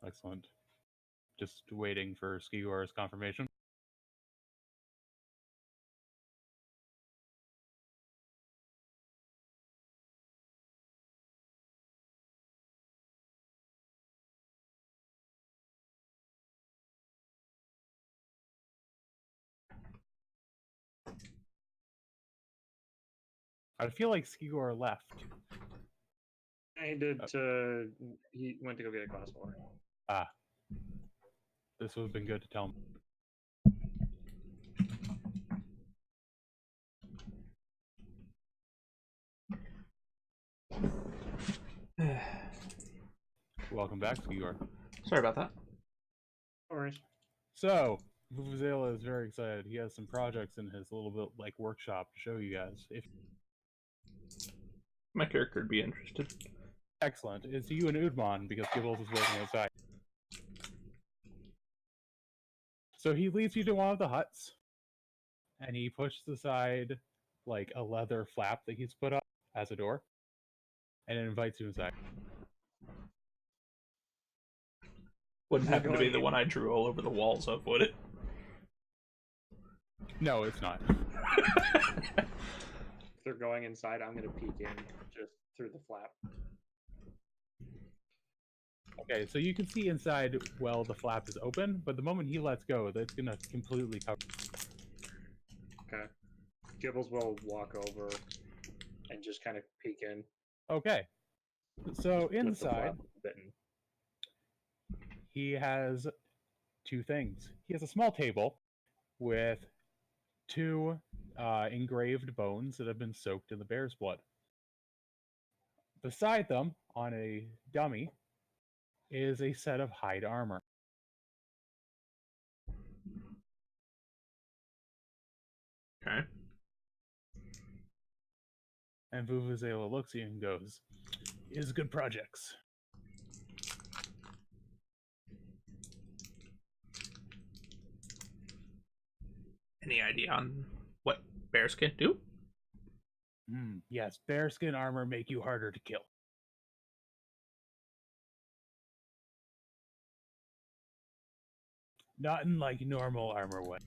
Excellent. Just waiting for Skigor's confirmation. I feel like Skigor left. He did. He went to go get a glass of water. Ah. This would have been good to tell him. Welcome back, Skigor. Sorry about that. No worries. So, Vuvuzela is very excited. He has some projects in his little bit like workshop to show you guys. If My character would be interested. excellent, it's you and Udman because Gibbles is waiting outside. So he leads you to one of the huts, and he pushes aside like a leather flap that he's put up as a door, and it invites you inside. Wouldn't Is it happen to be going the in- one I drew all over the walls of, would it? No, it's not. If they're going inside, I'm gonna peek in just through the flap. Okay, so you can see inside while the flap is open, but the moment he lets go, that's gonna completely cover. Okay. Gibbles will walk over and just kind of peek in Okay, so with the inside flap bitten. he has 2 things. He has a small table with 2 engraved bones that have been soaked in the bear's blood. Beside them, on a dummy, is a set of hide armor. Okay. And Vuvuzela looks at you and goes, "Is good projects." Any idea on what bearskin do? Yes, bearskin armor make you harder to kill. Not in like normal armor way.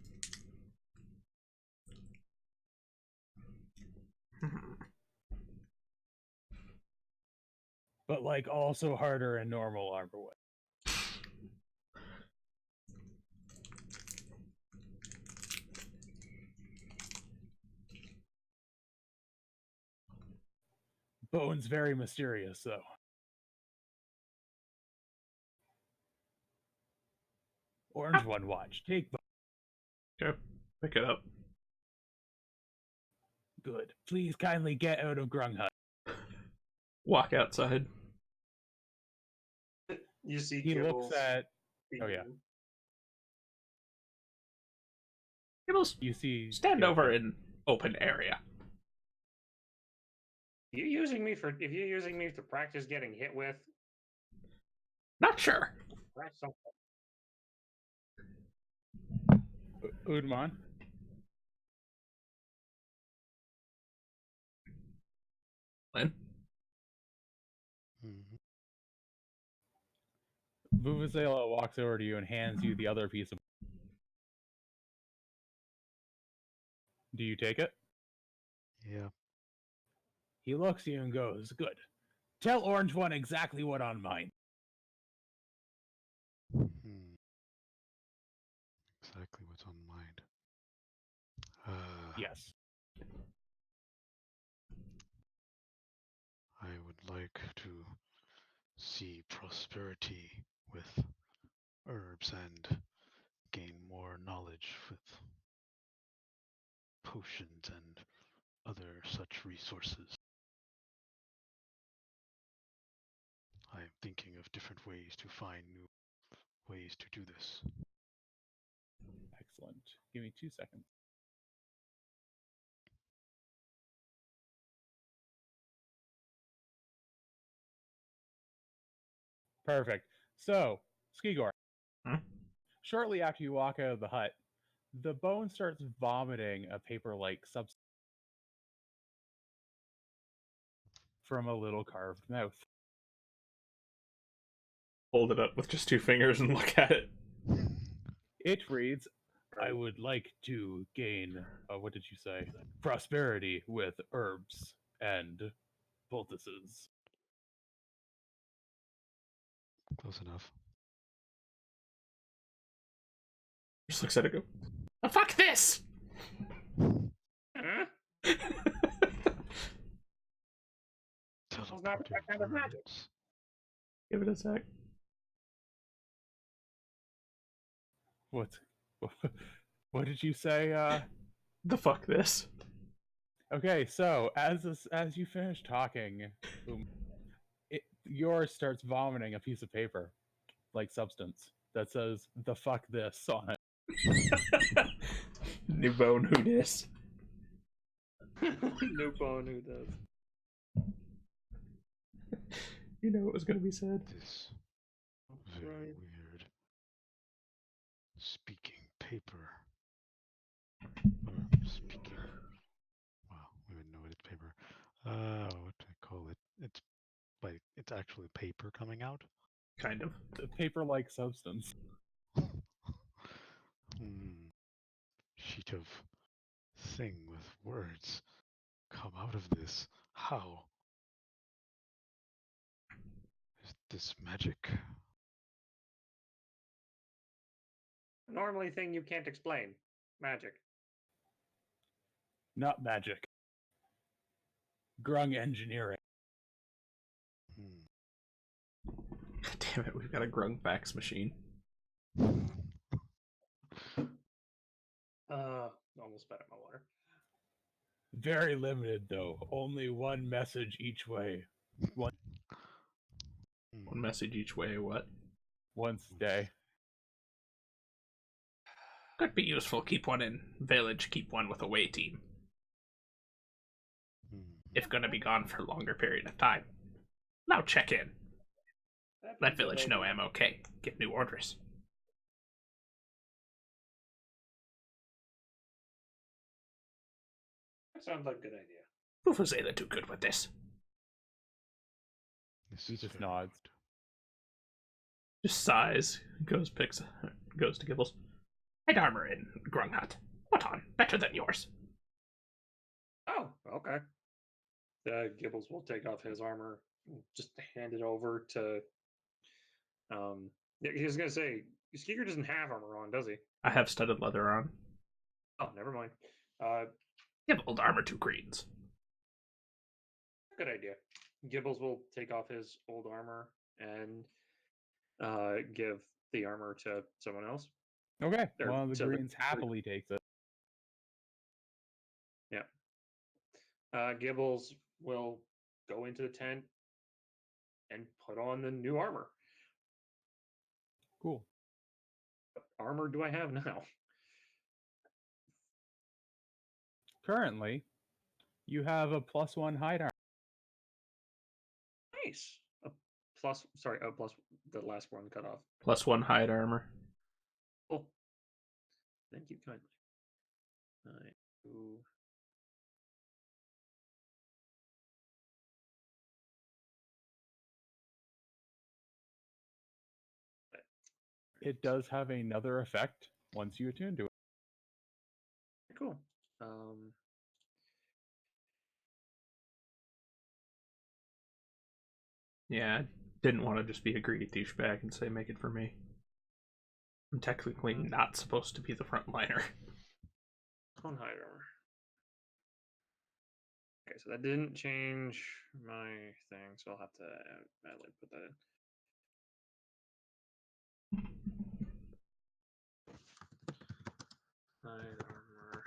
But like also harder in normal armor way. Bone's very mysterious, though. Orange one, watch. Take bone. Okay. Pick it up. Good. Please kindly get out of Grungeon. Walk outside. You see He looks Gibbles. at. Oh yeah. Gibbles, You see. stand over in open area. If you're using me to practice getting hit with, Not sure. practice something. Udman. Lynn? Mhm. Vuvuzela walks over to you and hands you the other piece of. Do you take it? Yeah. He looks at you and goes, "Good. Tell Orange One exactly what on mine." Hmm. Exactly what's on mind. Yes. I would like to see prosperity with herbs and gain more knowledge with potions and other such resources. I am thinking of different ways to find new ways to do this. Excellent. Give me 2 seconds. Perfect. So, Skigor, Hmm? shortly after you walk out of the hut, the bone starts vomiting a paper-like substance from a little carved mouth. Hold it up with just 2 fingers and look at it. It reads, "I would like to gain, what did you say? Prosperity with herbs and poultices." Close enough. Just looks at it and go, "Oh, fuck this!" Huh? not that kind of magic. words. Give it a sec. What? What did you say? The fuck this. Okay, so as you finish talking, yours starts vomiting a piece of paper, like substance, that says "the fuck this" on it. New bone, who dis? New phone, who does? You know what was going to be said. This very Right. weird speaking paper. Or speaking. Wow, we would know it. It's paper. What do I call it? It's actually paper coming out. Kind of. A paper-like substance. Sheet of thing with words come out of this. How? Is this magic? Normally, thing you can't explain. Magic. Not magic. Grung engineering. Hmm. Damn it, we've got a grung fax machine. Almost spat out my water. Very limited though. Only one message each way. One message each way, what? Once a day. Could be useful. Keep one in village, keep one with away team. If gonna be gone for a longer period of time. Now check in. Let village know I'm okay. Give new orders. That sounds like a good idea. Vuvuzela do good with this. He just nods. Just sighs. Goes to Gibbles. I'd armor in Grunghut. What on? Better than yours. Oh, okay. Gibbles will take off his armor, just hand it over to. He was gonna say Skeeter doesn't have armor on, does he? I have studded leather on. Oh, never mind. You have old armor, 2 greens. Good idea. Gibbles will take off his old armor and give the armor to someone else. Okay. Or One of the to the- greens happily takes it. Yeah. Gibbles will go into the tent and put on the new armor. Cool. What armor do I have now? Currently, you have a +1 hide armor. Nice. A plus, sorry, oh, plus the last one cut off. +1 hide armor. Cool. Thank you kindly. Ooh. It does have another effect once you attune to it. Cool. Yeah, I didn't want to just be a greedy douchebag and say make it for me. I'm technically not supposed to be the frontliner. On hide armor. Okay, so that didn't change my thing, so I'll have to manually put that in. Hide armor.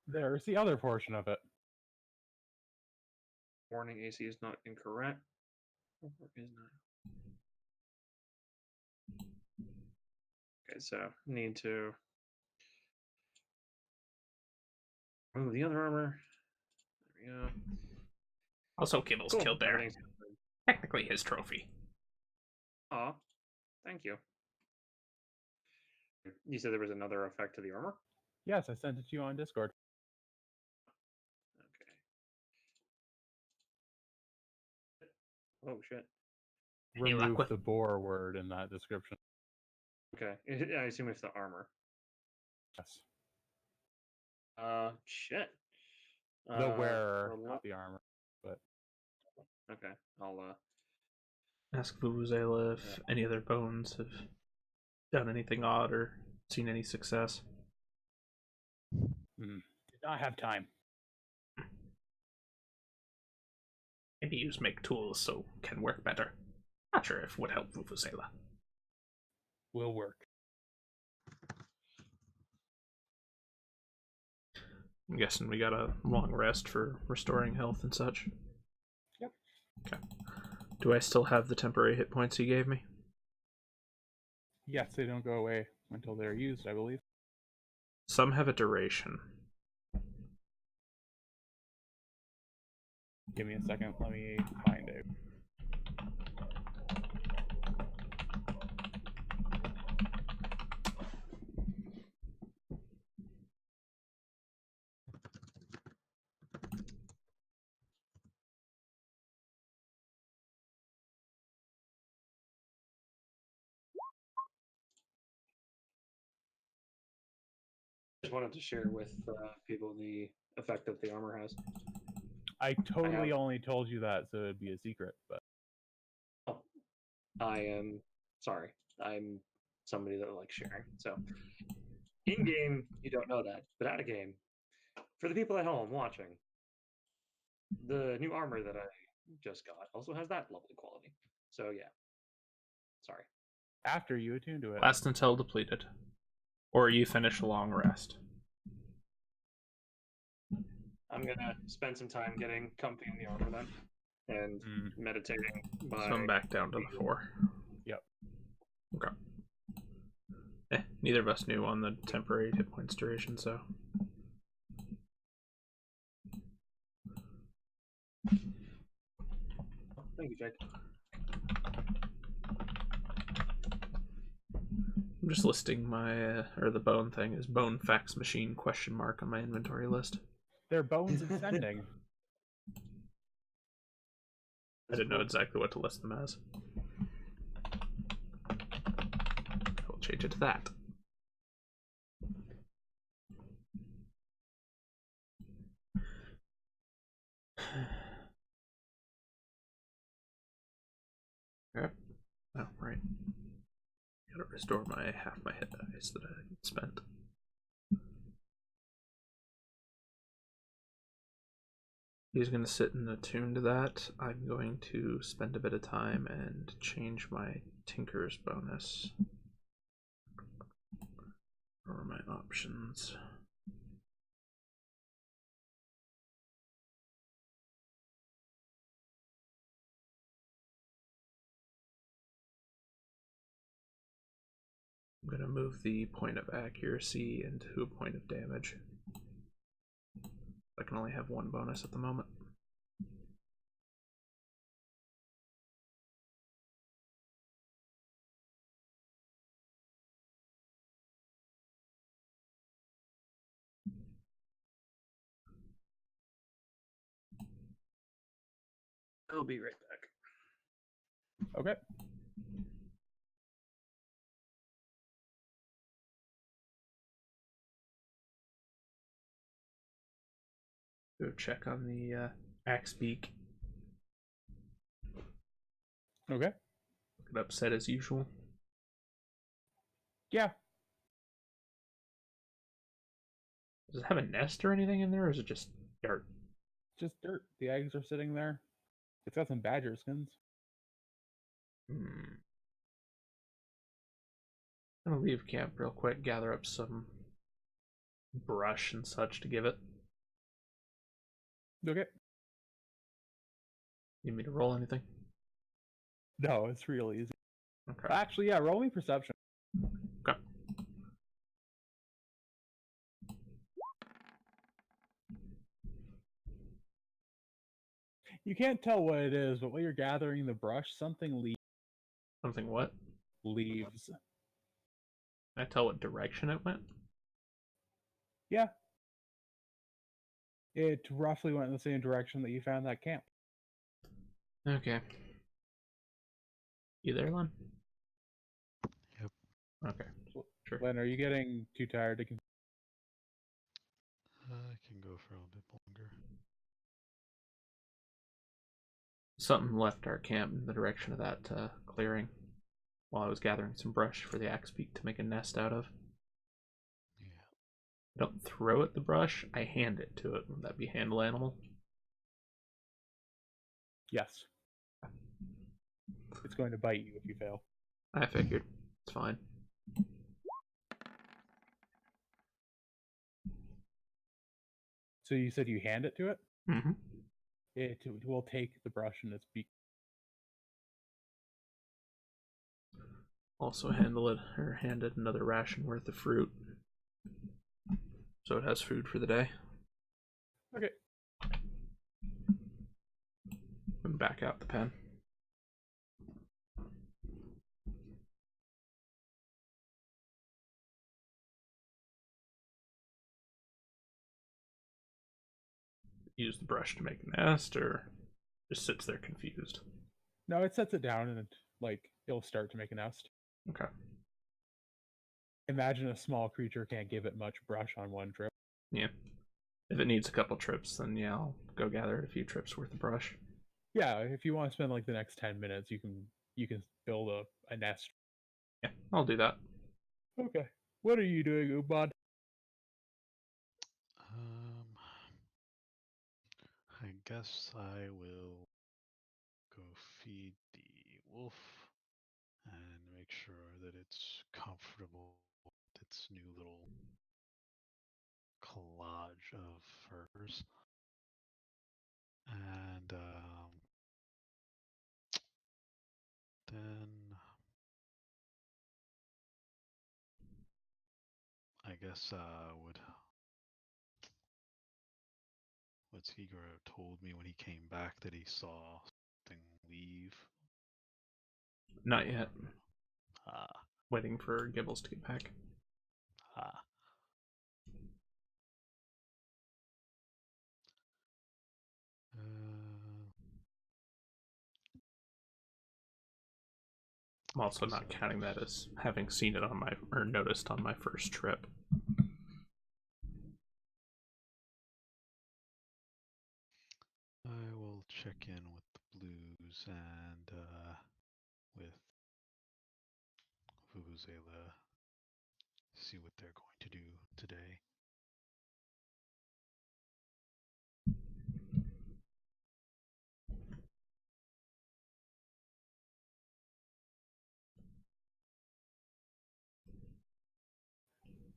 There's the other portion of it. Warning, AC is not incorrect. Or is not. Okay, so need to remove the other armor. There we go. Also, Kibbles Cool. killed there. Everything's good. Technically his trophy. Aw, thank you. You said there was another effect to the armor? Yes, I sent it to you on Discord. Okay. Oh shit. Any luck Remove with the boar word in that description. Okay. I assume it's the armor. Yes. Shit. The wearer, well, not the armor. But okay. I'll ask Vuvuzela if any other bones have done anything odd or seen any success. did not have time. Maybe use make tools so can work better. Not sure if would help Vuvuzela. Will work. I'm guessing we got a long rest for restoring health and such. Yep. Okay. Do I still have the temporary hit points he gave me? Yes, they don't go away until they're used, I believe. Some have a duration. Give me a second. Let me find it. just wanted to share with people the effect that the armor has. I totally only told you that so it'd be a secret, but Oh, I am sorry. I'm somebody that likes sharing. So in game, you don't know that, but out of game, for the people at home watching, the new armor that I just got also has that lovely quality. So yeah, sorry. after you attune to it. Last until depleted. Or you finish a long rest. I'm gonna spend some time getting comfy in the armor then, and meditating. By So I'm back down to the 4. Yep. Okay. Neither of us knew on the temporary hit points duration, so. Thank you, Jake. I'm just listing my, or the bone thing is bone fax machine ? On my inventory list. They're bones ascending. I didn't know exactly what to list them as. I'll change it to that. Okay. Oh, right. Gotta restore my half my hit dice that I spent. He's going to sit and attune to that. I'm going to spend a bit of time and change my Tinker's bonus. Or my options. I'm going to move the point of accuracy into a point of damage. I can only have one bonus at the moment. I'll be right back. Okay. Go check on the axe beak. Okay. Look it upset as usual. Yeah. Does it have a nest or anything in there, or is it just dirt? Just dirt. The eggs are sitting there. It's got some badger skins. I'm gonna leave camp real quick, gather up some brush and such to give it. Okay. Need me to roll anything? No, it's real easy. Okay. Actually, yeah, roll me perception. Okay. You can't tell what it is, but while you're gathering the brush, something Something what? leaves. Can I tell what direction it went? Yeah. It roughly went in the same direction that you found that camp. Okay. You there, Len? Yep. Okay. Sure. Len, are you getting too tired to I can go for a little bit longer. Something left our camp in the direction of that clearing while I was gathering some brush for the axe beak to make a nest out of. Yeah. I don't throw it the brush, I hand it to it. Would that be handle animal? Yes. It's going to bite you if you fail. I figured. It's fine. So you said you hand it to it? Mm-hmm. It will take the brush in its beak. Also handle it, or hand it another ration worth of fruit. So it has food for the day. Okay. And back out the pen. Use the brush to make a nest, or just sits there confused? No, it sets it down and it'll start to make a nest. Okay. Imagine a small creature can't give it much brush on one trip. Yeah. If it needs a couple trips, then yeah, I'll go gather it a few trips worth of brush. Yeah, if you want to spend like the next 10 minutes, you can build a nest. Yeah, I'll do that. Okay. What are you doing, Ubod? I guess I will go feed the wolf and make sure that it's comfortable with its new little collage of furs. And then I guess what's Igor told me when he came back that he saw something leave. Not yet. Ah, Waiting for Gibbles to get back. ah. I'm also not counting that as having seen it on my, or noticed on my first trip. I will check in with the Blues and with Vuvuzela, see what they're going to do today.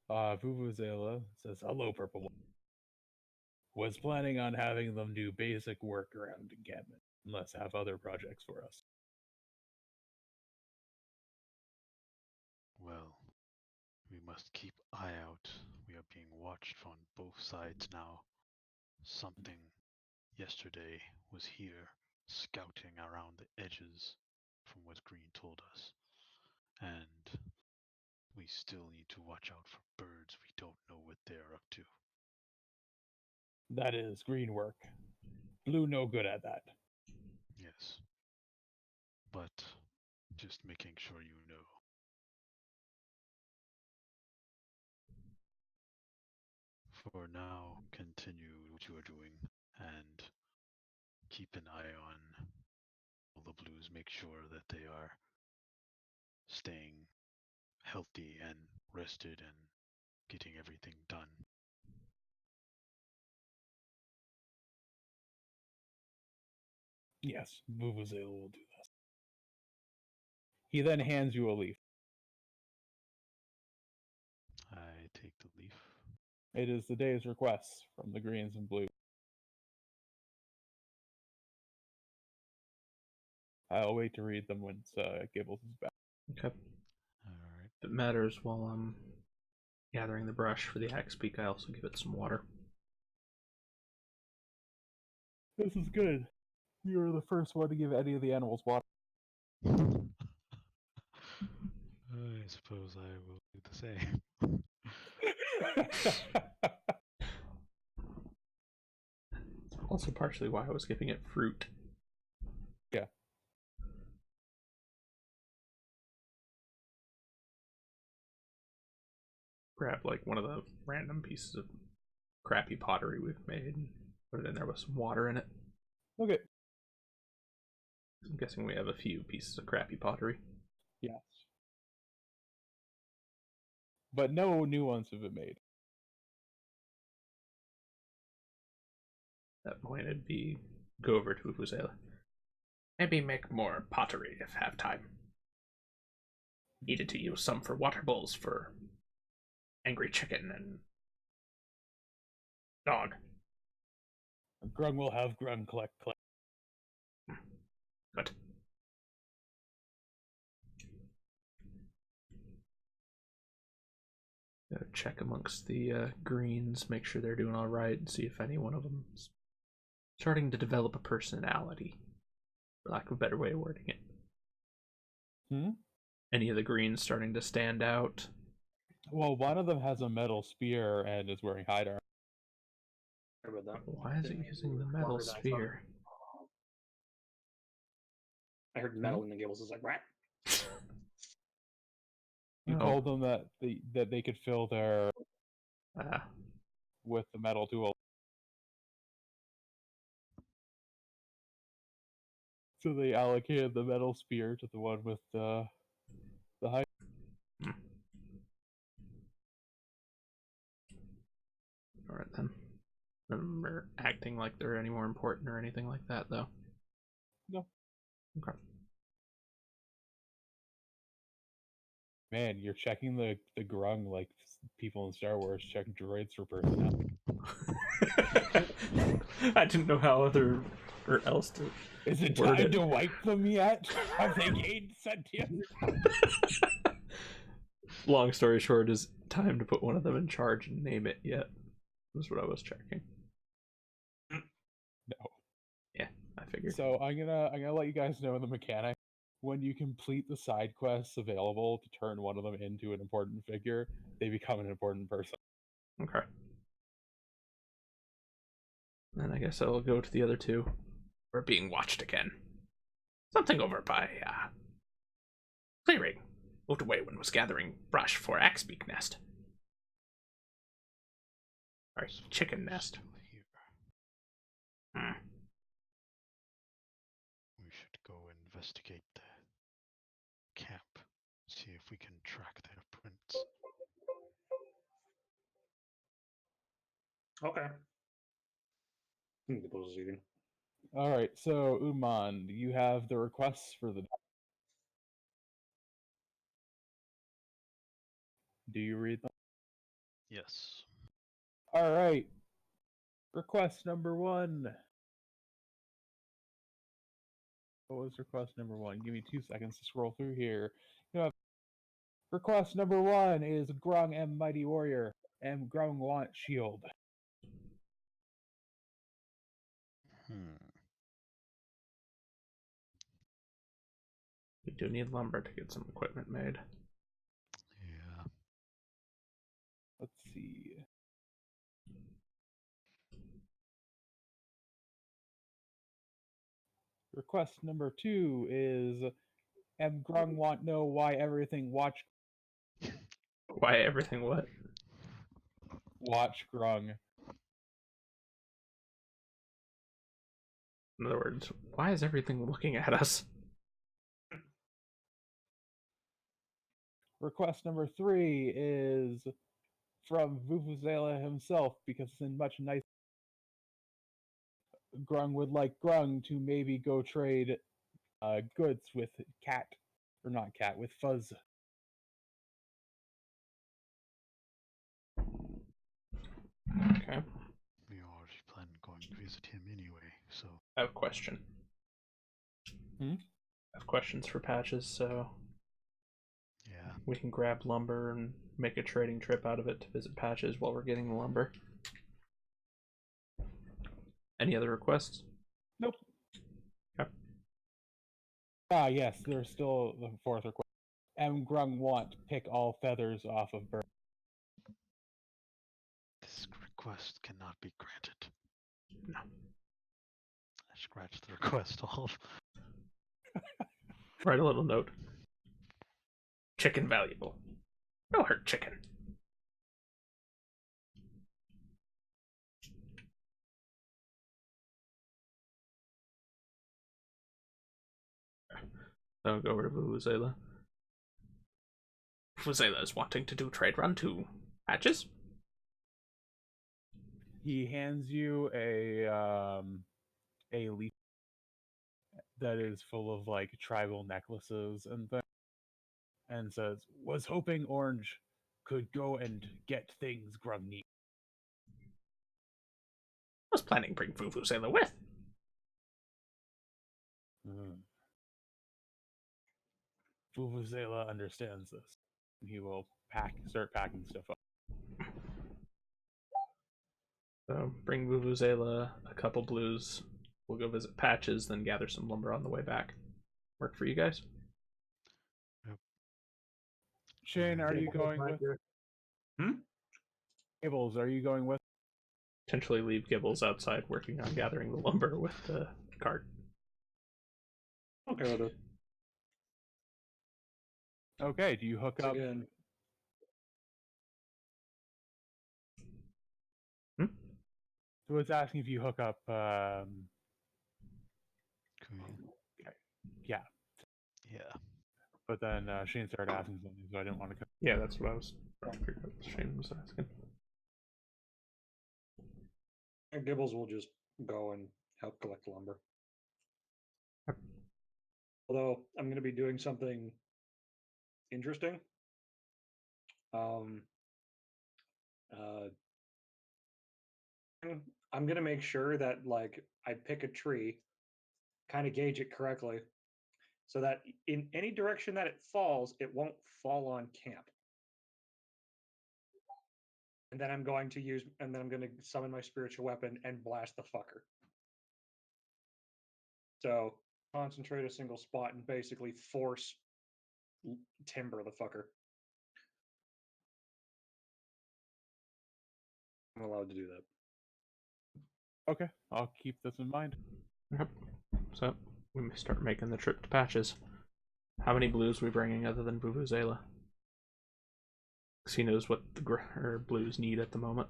Vuvuzela says, "Hello, Purple One. Was planning on having them do basic work around encampment, unless have other projects for us." Well, must keep eye out. We are being watched on both sides now. Something yesterday was here, scouting around the edges, from what Green told us. And we still need to watch out for birds. We don't know what they're up to. That is green work. Blue no good at that. Yes. But just making sure you know. For now, continue what you are doing and keep an eye on all the blues. Make sure that they are staying healthy and rested and getting everything done. Yes, Vuvuzela will do this. He then hands you a leaf. I take the leaf. It is the day's requests from the greens and blues. I'll wait to read them once Gibbles is back. Okay. Alright. If it matters, while I'm gathering the brush for the axe beak, I also give it some water. This is good. You were the first one to give any of the animals water. I suppose I will do the same. Also partially why I was giving it fruit. Yeah. Grab like one of the random pieces of crappy pottery we've made and put it in there with some water in it. Okay. I'm guessing we have a few pieces of crappy pottery. Yes. But no new ones have been made. At that point, it'd be go over to Vuvuzela. Maybe make more pottery if have time. Needed to use some for water bowls for angry chicken and dog. Grung will have Grung collect. Good. Gotta check amongst the greens, make sure they're doing all right, and see if any one of them's starting to develop a personality, for lack of a better way of wording it. Any of the greens starting to stand out? Well, one of them has a metal spear and is wearing hide armor. Sorry about that. Why is it using the metal spear? I heard metal in the Gibbles is like, what? You told them that they could fill their with the metal tool. So they allocated the metal spear to the one with the hide. Alright then. Remember acting like they're any more important or anything like that, though? No. Okay. Man, you're checking the grung like people in Star Wars check droids for personality. I didn't know how other or else to. Is it time to wipe them yet? Have they gained sentience? Long story short, is time to put one of them in charge and name it yet? That's what I was checking. No. Yeah, I figured. So I'm gonna let you guys know the mechanic. When you complete the side quests available to turn one of them into an important figure, they become an important person. Okay. Then I guess I'll go to the other two. We're being watched again. Something over by clearing. Moved away when was gathering brush for Axebeak nest. Sorry, chicken nest. We should go investigate the camp, see if we can track their prints. Okay. Gibbles is eating. All right, so Uman, you have the requests for the. Do you read them? Yes. All right. Request number 1. What was request number 1? Give me 2 seconds to scroll through here. You have Request number 1 is Grung M Mighty Warrior. M Grung want shield. Hmm. We do need lumber to get some equipment made. Yeah. Let's see. Request number 2 is M Grung want know why everything watch Why everything what? Grung. In other words, why is everything looking at us? Request number 3 is from Vuvuzela himself because it's in much nice. Grung would like Grung to maybe go trade goods with Cat, or not Cat, with Fuzz. Okay. We already planned on going to visit him anyway, so. I have a question. Hmm? I have questions for Patches, so Yeah. we can grab lumber and make a trading trip out of it to visit Patches while we're getting the lumber. Any other requests? Nope. Okay. Ah, yes, there's still the 4th request. M. Grung want pick all feathers off of bird. This request cannot be granted. No. I scratched the request off. Write a little note. Chicken valuable. No hurt chicken. So go over to Vuvuzela. Vuvuzela is wanting to do trade run to Patches. He hands you a leaf that is full of like tribal necklaces and things, and says, "Was hoping Orange could go and get things Grung need." I was planning to bring Vuvuzela with. Vuvuzela understands this. He will start packing stuff up. So bring Vuvuzela, a couple blues. We'll go visit Patches, then gather some lumber on the way back. Work for you guys? Shane, are you going with Gables? Are you going with? Potentially leave Gibbles outside working on gathering the lumber with the cart. Okay with it. Okay, do you hook up? Again, So it's asking if you hook up. Yeah, Yeah. but then Shane started asking something, so I didn't want to. Yeah, that's what I was trying to figure out. Shane was asking. and Gibbles will just go and help collect lumber. Although I'm going to be doing something interesting. Uh, I'm going to make sure that like I pick a tree, kind of gauge it correctly, so that in any direction that it falls, it won't fall on camp. And then I'm going to summon my spiritual weapon and blast the fucker. So concentrate a single spot and basically force timber the fucker. I'm allowed to do that. Okay, I'll keep this in mind. Yep. So we may start making the trip to Patches. How many blues are we bringing other than Vuvuzela? Because he knows what the blues need at the moment.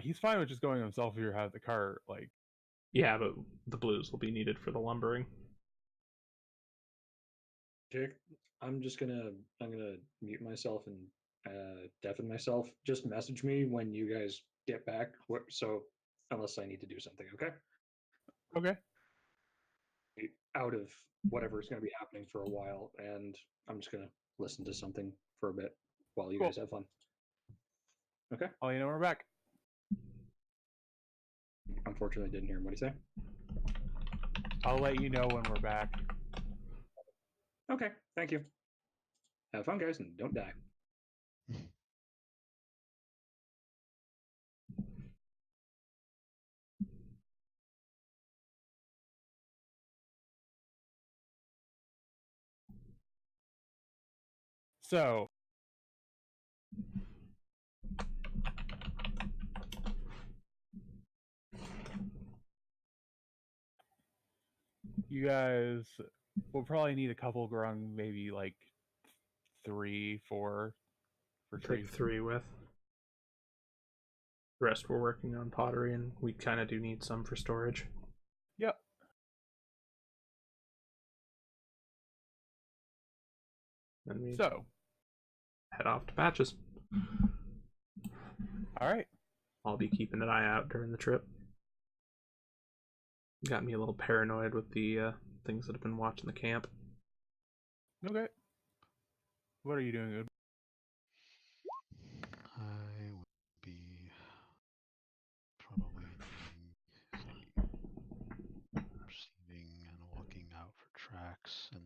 He's fine with just going himself if you have the car. Like, Yeah, but the blues will be needed for the lumbering. Jake, I'm gonna mute myself and deafen myself. Just message me when you guys get back. So unless I need to do something, okay? okay, Out of whatever's going to be happening for a while, and I'm just gonna listen to something for a bit while you Cool. guys have fun. Okay. I'll let you know we're back. Unfortunately, didn't hear him. What do you say? I'll let you know when we're back. Okay, thank you. Have fun, guys, and don't die. So, you guys will probably need a couple grung, maybe like 3, 4 for trees. Take 3 with. The rest we're working on pottery, and we kind of do need some for storage. Yep. Then we So, head off to Patches. all right. I'll be keeping an eye out during the trip. Got me a little paranoid with the things that have been watching the camp. Okay. What are you doing, Good? I would be probably doing proceeding and walking out for tracks and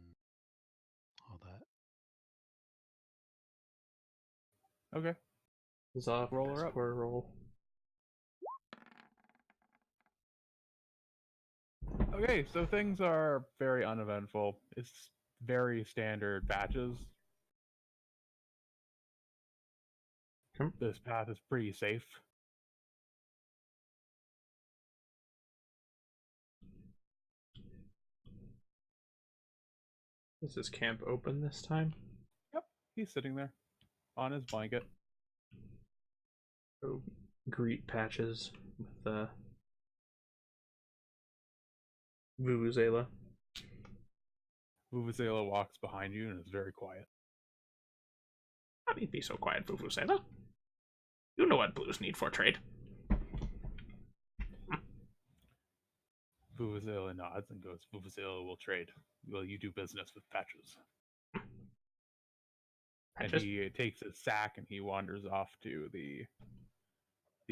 all that. Okay. Is off. Roll her up. Score roll. Okay, so things are very uneventful. It's very standard Patches. This path is pretty safe. Is this camp open this time? Yep, he's sitting there on his blanket. Go greet Patches with Vuvuzela. Vuvuzela walks behind you and is very quiet. How do you be so quiet, Vuvuzela? You know what blues need for trade. Vuvuzela nods and goes, Vuvuzela will trade. Will you do business with Patches? Patches? And he takes his sack and he wanders off to the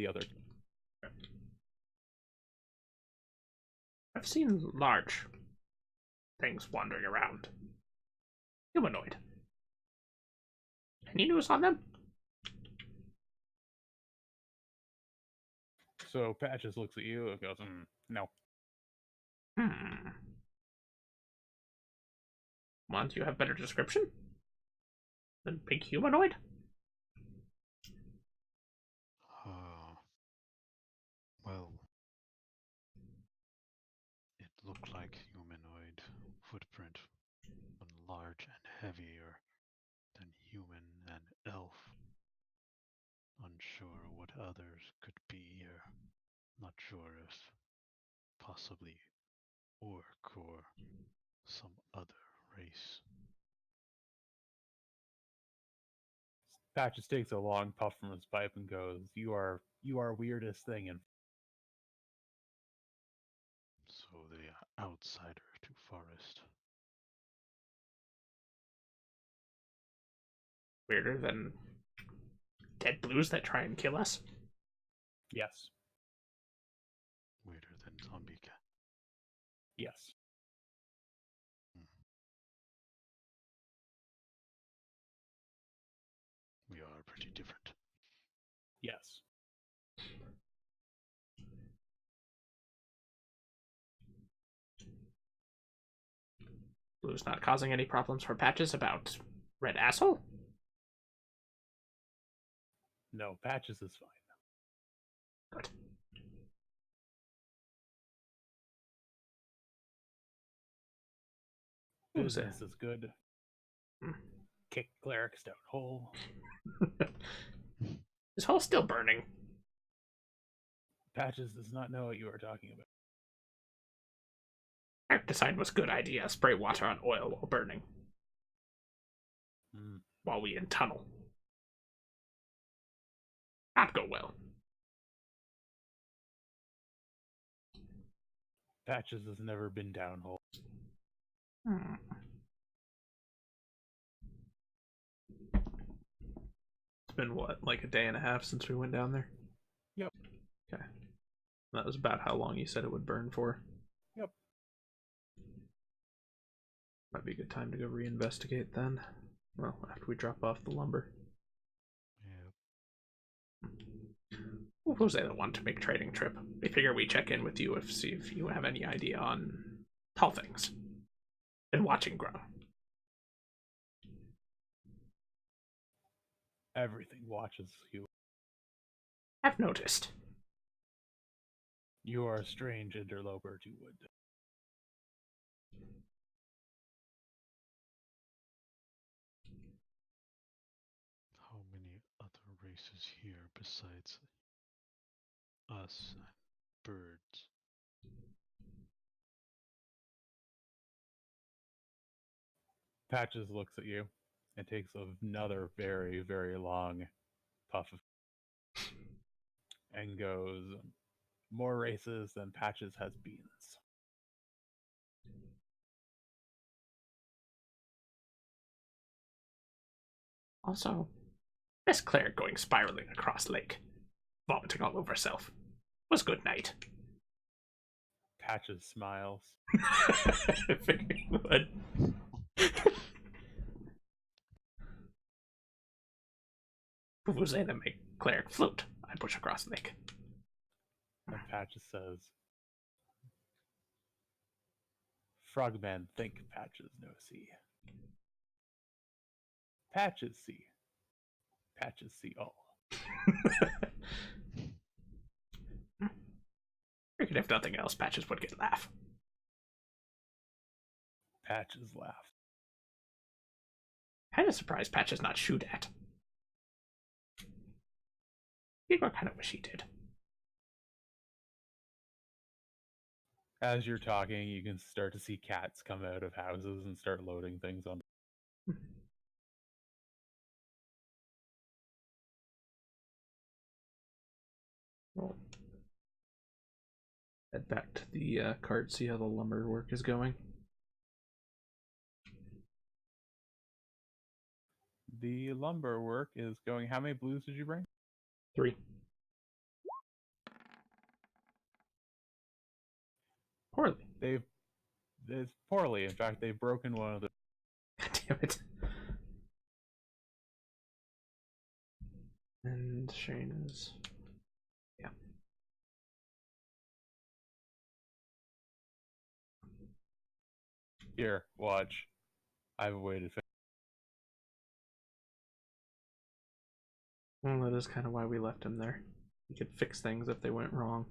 other. I've seen large things wandering around. Humanoid. Any news on them? So Patches looks at you and goes, no. Want you have better description? Than big humanoid? Well, it looked like humanoid footprint, but large and heavier than human and elf. Unsure what others could be, or not sure if possibly orc or some other race. Patches takes a long puff from his pipe and goes, You are weirdest thing in So the outsider to forest. Weirder than dead blues that try and kill us? Yes. Weirder than zombie cat. Yes. We are pretty different. Yes. Blue's not causing any problems for Patches about red asshole? No, Patches is fine. Good. Business is good. Hmm. Kick cleric's down hole. This hole's still burning. Patches does not know what you are talking about. I have to decide what's a good idea. Spray water on oil while burning. While we in tunnel. Not go well. Patches has never been down hole. It's been what, like a day and a half since we went down there? Yep. Okay. That was about how long you said it would burn for. Yep. Might be a good time to go reinvestigate then. Well, after we drop off the lumber. Yeah. Who was the other one to make trading trip? We figure we check in with you if see if you have any idea on tall things. And watching grow. Everything watches you. I've noticed. You are a strange interloper to Wood. How many other races here besides us and birds? Patches looks at you and takes another very, very long puff of and goes, more races than Patches has beans. Also, Miss Claire going spiraling across lake, vomiting all over herself. Was good night. Patches smiles. I figured you would. Vuvuzela make Claire float. I push across lake. And Patches says, Frogmen think Patches no see. Patches see. Patches see all. Figured if nothing else, Patches would get laugh. Patches laugh. Kinda surprised Patches not shoot at. Igor kinda wish he did. As you're talking, you can start to see cats come out of houses and start loading things on. Well, head back to the cart, see how the lumber work is going. The lumber work is going. How many blues did you bring? 3. Poorly. It's poorly. In fact, they've broken one of the. God damn it. And Shane is. Yeah. Here, watch. I have a way to fix. Well, that is kind of why we left him there. He could fix things if they went wrong.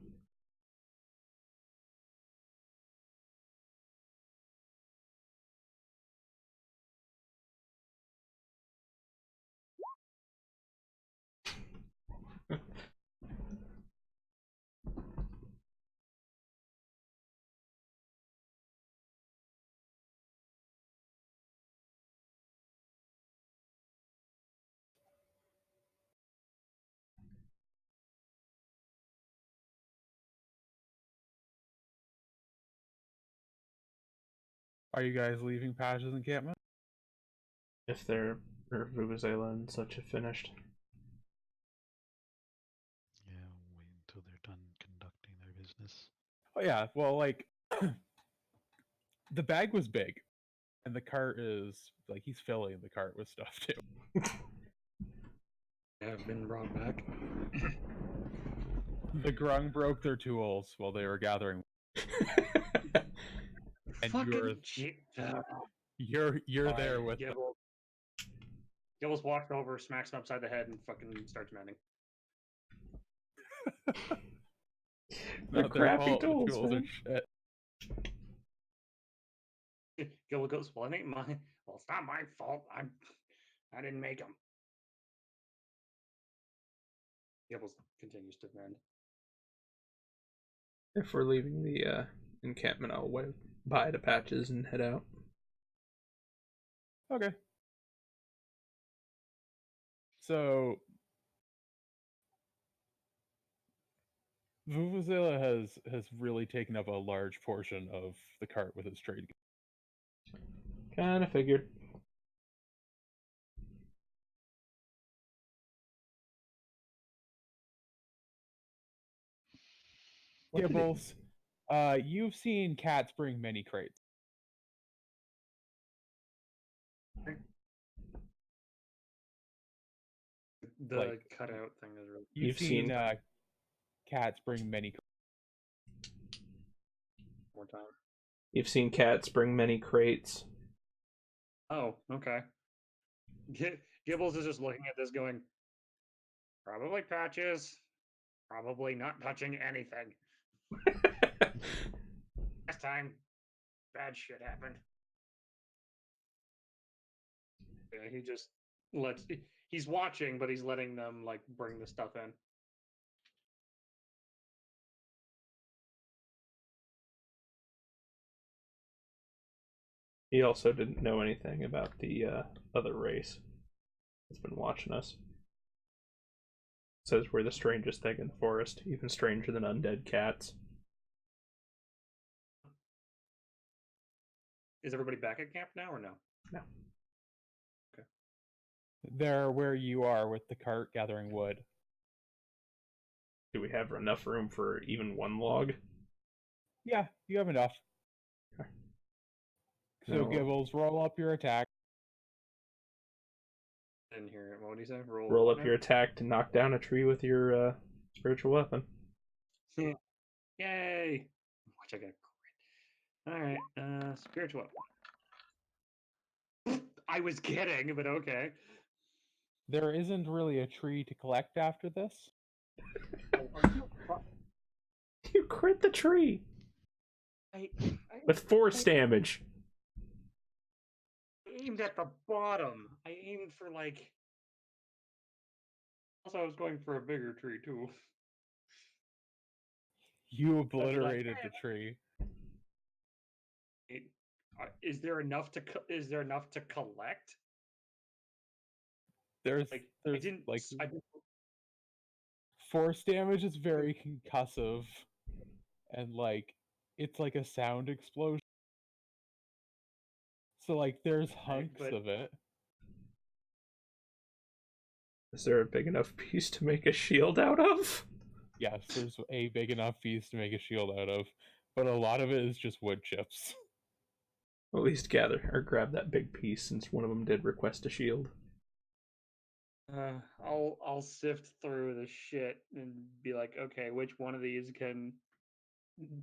Are you guys leaving Patches encampment? If their Vuvuzela and such have finished. Yeah, wait until they're done conducting their business. Oh yeah. Well, like the bag was big, and the cart is like he's filling the cart with stuff too. Have been brought back. The grung broke their tools while they were gathering. And you're there with them. Gibbles walks over, smacks him upside the head, and fucking starts mounting. They're Not their crappy fault, tools, the tools man. are shit. Gibble goes, well, it ain't mine. Well, it's not my fault. I didn't make them. Gibbles continues to mend. If we're leaving the encampment, I'll wave bye to Patches and head out. Okay. So Vuvuzela has really taken up a large portion of the cart with its trade. Kinda figured. Gibbles, you've seen cats bring many crates. The Like, cutout thing is really. You've You've seen seen- cats bring many. More time. You've seen cats bring many crates. Oh, okay. Gibbles is just looking at this, going, probably patches, probably not touching anything. Last time, bad shit happened. Yeah, he just lets. He's watching, but he's letting them like bring the stuff in. He also didn't know anything about the other race that's been watching us. Says we're the strangest thing in the forest, even stranger than undead cats. Is everybody back at camp now or no? No. They're where you are with the cart gathering wood. Do we have enough room for even one log? Yeah, you have enough. Okay. So No. Gibbles, roll up your attack. Didn't hear it. What did he say? Roll what up now? your attack to knock down a tree with your spiritual weapon. Yay! Watch, I got great. All right, spiritual. I was kidding, but okay. There isn't really a tree to collect after this. You crit the tree I with force damage. aimed at the bottom. I aimed for like. Also, I was going for a bigger tree too. You I'd be like, obliterated "Hey, the tree. Is there enough to? Is there enough to collect? There's Like, there's I didn't. like I didn't force damage is very concussive, and like it's like a sound explosion. So like there's hunks but- of it. Is there a big enough piece to make a shield out of? Yes, there's a big enough piece to make a shield out of, but a lot of it is just wood chips. At least gather or grab that big piece, since one of them did request a shield. I'll sift through the shit and be like, okay, which one of these can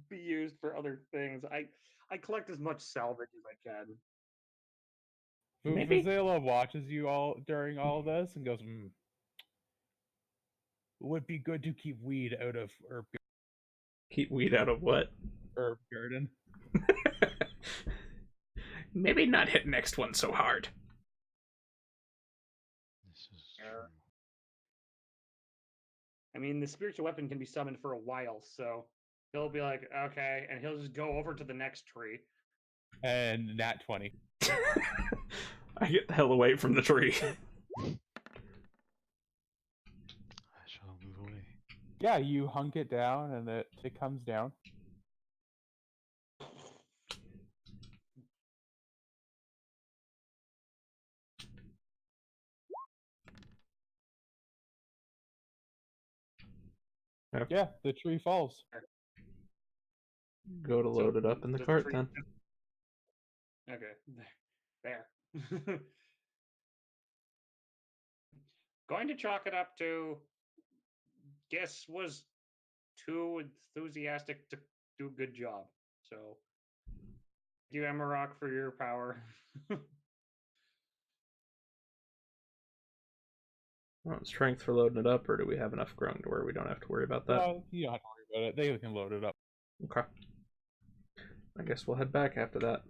be used for other things? I collect as much salvage as I can. Maybe- Vuvuzela watches you all during all this and goes, "Would be good to keep weed out of Keep weed out of what? herb garden." Maybe not hit next one so hard. This is Yeah. true. I mean, the spiritual weapon can be summoned for a while, so he'll be like, okay, and he'll just go over to the next tree. And nat 20. I get the hell away from the tree. I shall move away. Yeah, you hunk it down and it comes down. Yep. Yeah, the tree falls. Go to load it up in the does cart tree- then. Okay, there. Going to chalk it up to guess was too enthusiastic to do a good job. So, thank you, Emarok, for your power. Want strength for loading it up, or do we have enough grung to where we don't have to worry about that? Well, you don't have to worry about it. They can load it up. Okay. I guess we'll head back after that.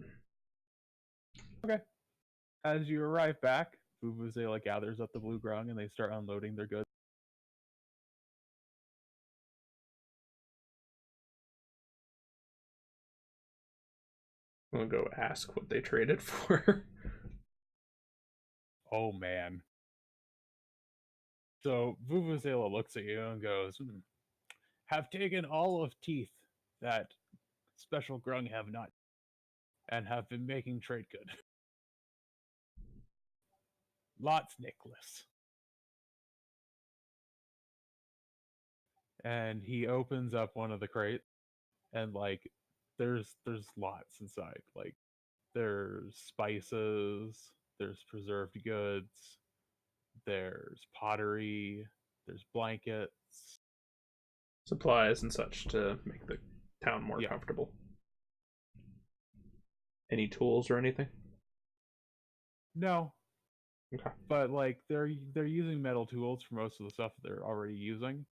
As you arrive back, Vuvuzela gathers up the blue grung and they start unloading their goods. We'll go ask what they traded for. Oh man. So Vuvuzela looks at you and goes, "Have taken all of teeth that special grung have not, and have been making trade good. Lots, Nicholas." And he opens up one of the crates, and like there's lots inside. Like there's spices, there's preserved goods, there's pottery, there's blankets. Supplies and such to make the town more Yeah. comfortable. Any tools or anything? No, Okay. but like they're using metal tools for most of the stuff that they're already using,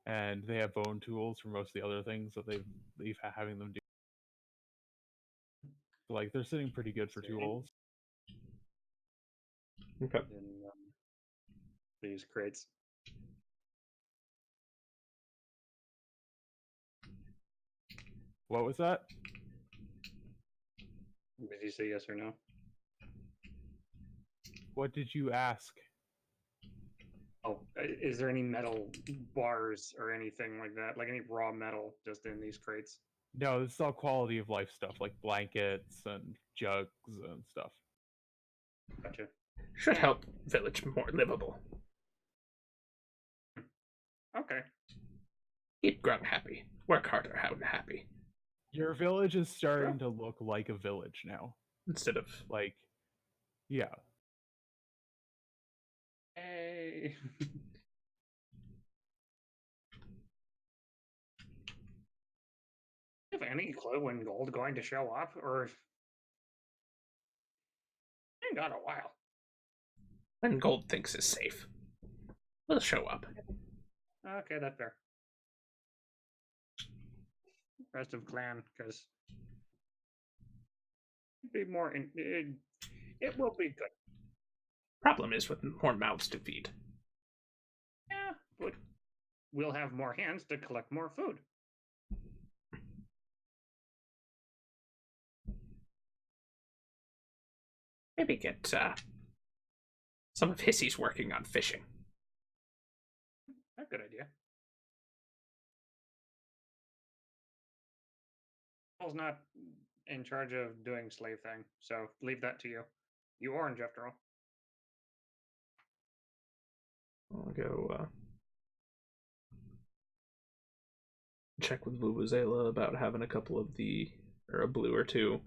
and they have bone tools for most of the other things that they've having them do. Like they're sitting pretty good for See? tools. Okay. In these crates. What was that? Did you say yes or no? What did you ask? Oh, is there any metal bars or anything like that? Like any raw metal just in these crates? No, this is all quality of life stuff like blankets and jugs and stuff. Gotcha. Should help village more livable. Okay. Keep Grung happy. Work harder, happy. Your village is starting to look like a village now. Instead of Like, yeah. Hey. Have any clue when gold going to show up, or ain't got a while? when gold thinks is safe, we'll show up. Okay, that's fair. Rest of clan, because be more. It will be good. Problem is with more mouths to feed. Yeah, but we'll have more hands to collect more food. Maybe get some of Hissy's working on fishing. That's a good idea. Paul's not in charge of doing slave thing, so leave that to you. You orange after all. I'll go check with Vuvuzela about having a couple of a blue or two,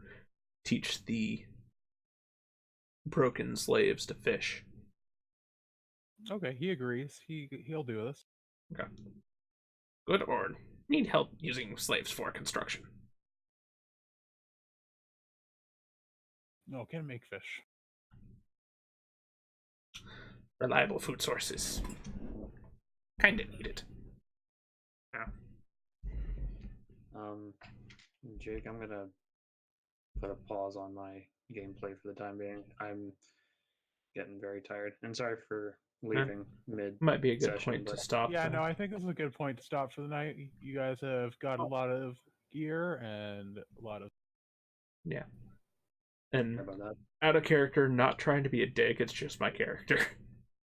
teach the broken slaves to fish. Okay, he agrees. He'll do this. Okay. Good, or need help using slaves for construction. No, can make fish. Reliable food sources. Kinda needed. Yeah. Jake, I'm gonna put a pause on my gameplay for the time being. I'm getting very tired, and sorry for leaving mid. Might be a good session, point to but- stop. Yeah, though. no, I think this is a good point to stop for the night. You guys have got a lot of gear and a lot of. Yeah. Sorry And about that. out of character, not trying to be a dick, it's just my character.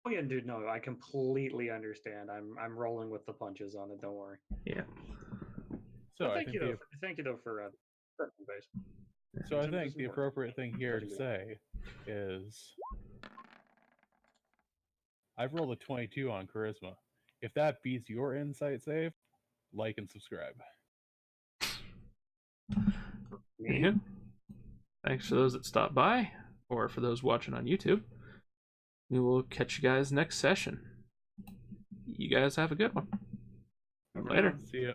Oh yeah, dude. No, I completely understand. I'm rolling with the punches on it. Don't worry. Yeah. So But I thank think you though. Thank you though for base. so I Jim think doesn't the work. appropriate thing here to Doesn't say is I've rolled a 22 on charisma. If that beats your insight save, like and subscribe. Me? Yeah. Thanks for those that stopped by, or for those watching on YouTube. We will catch you guys next session. You guys have a good one. Later. See ya.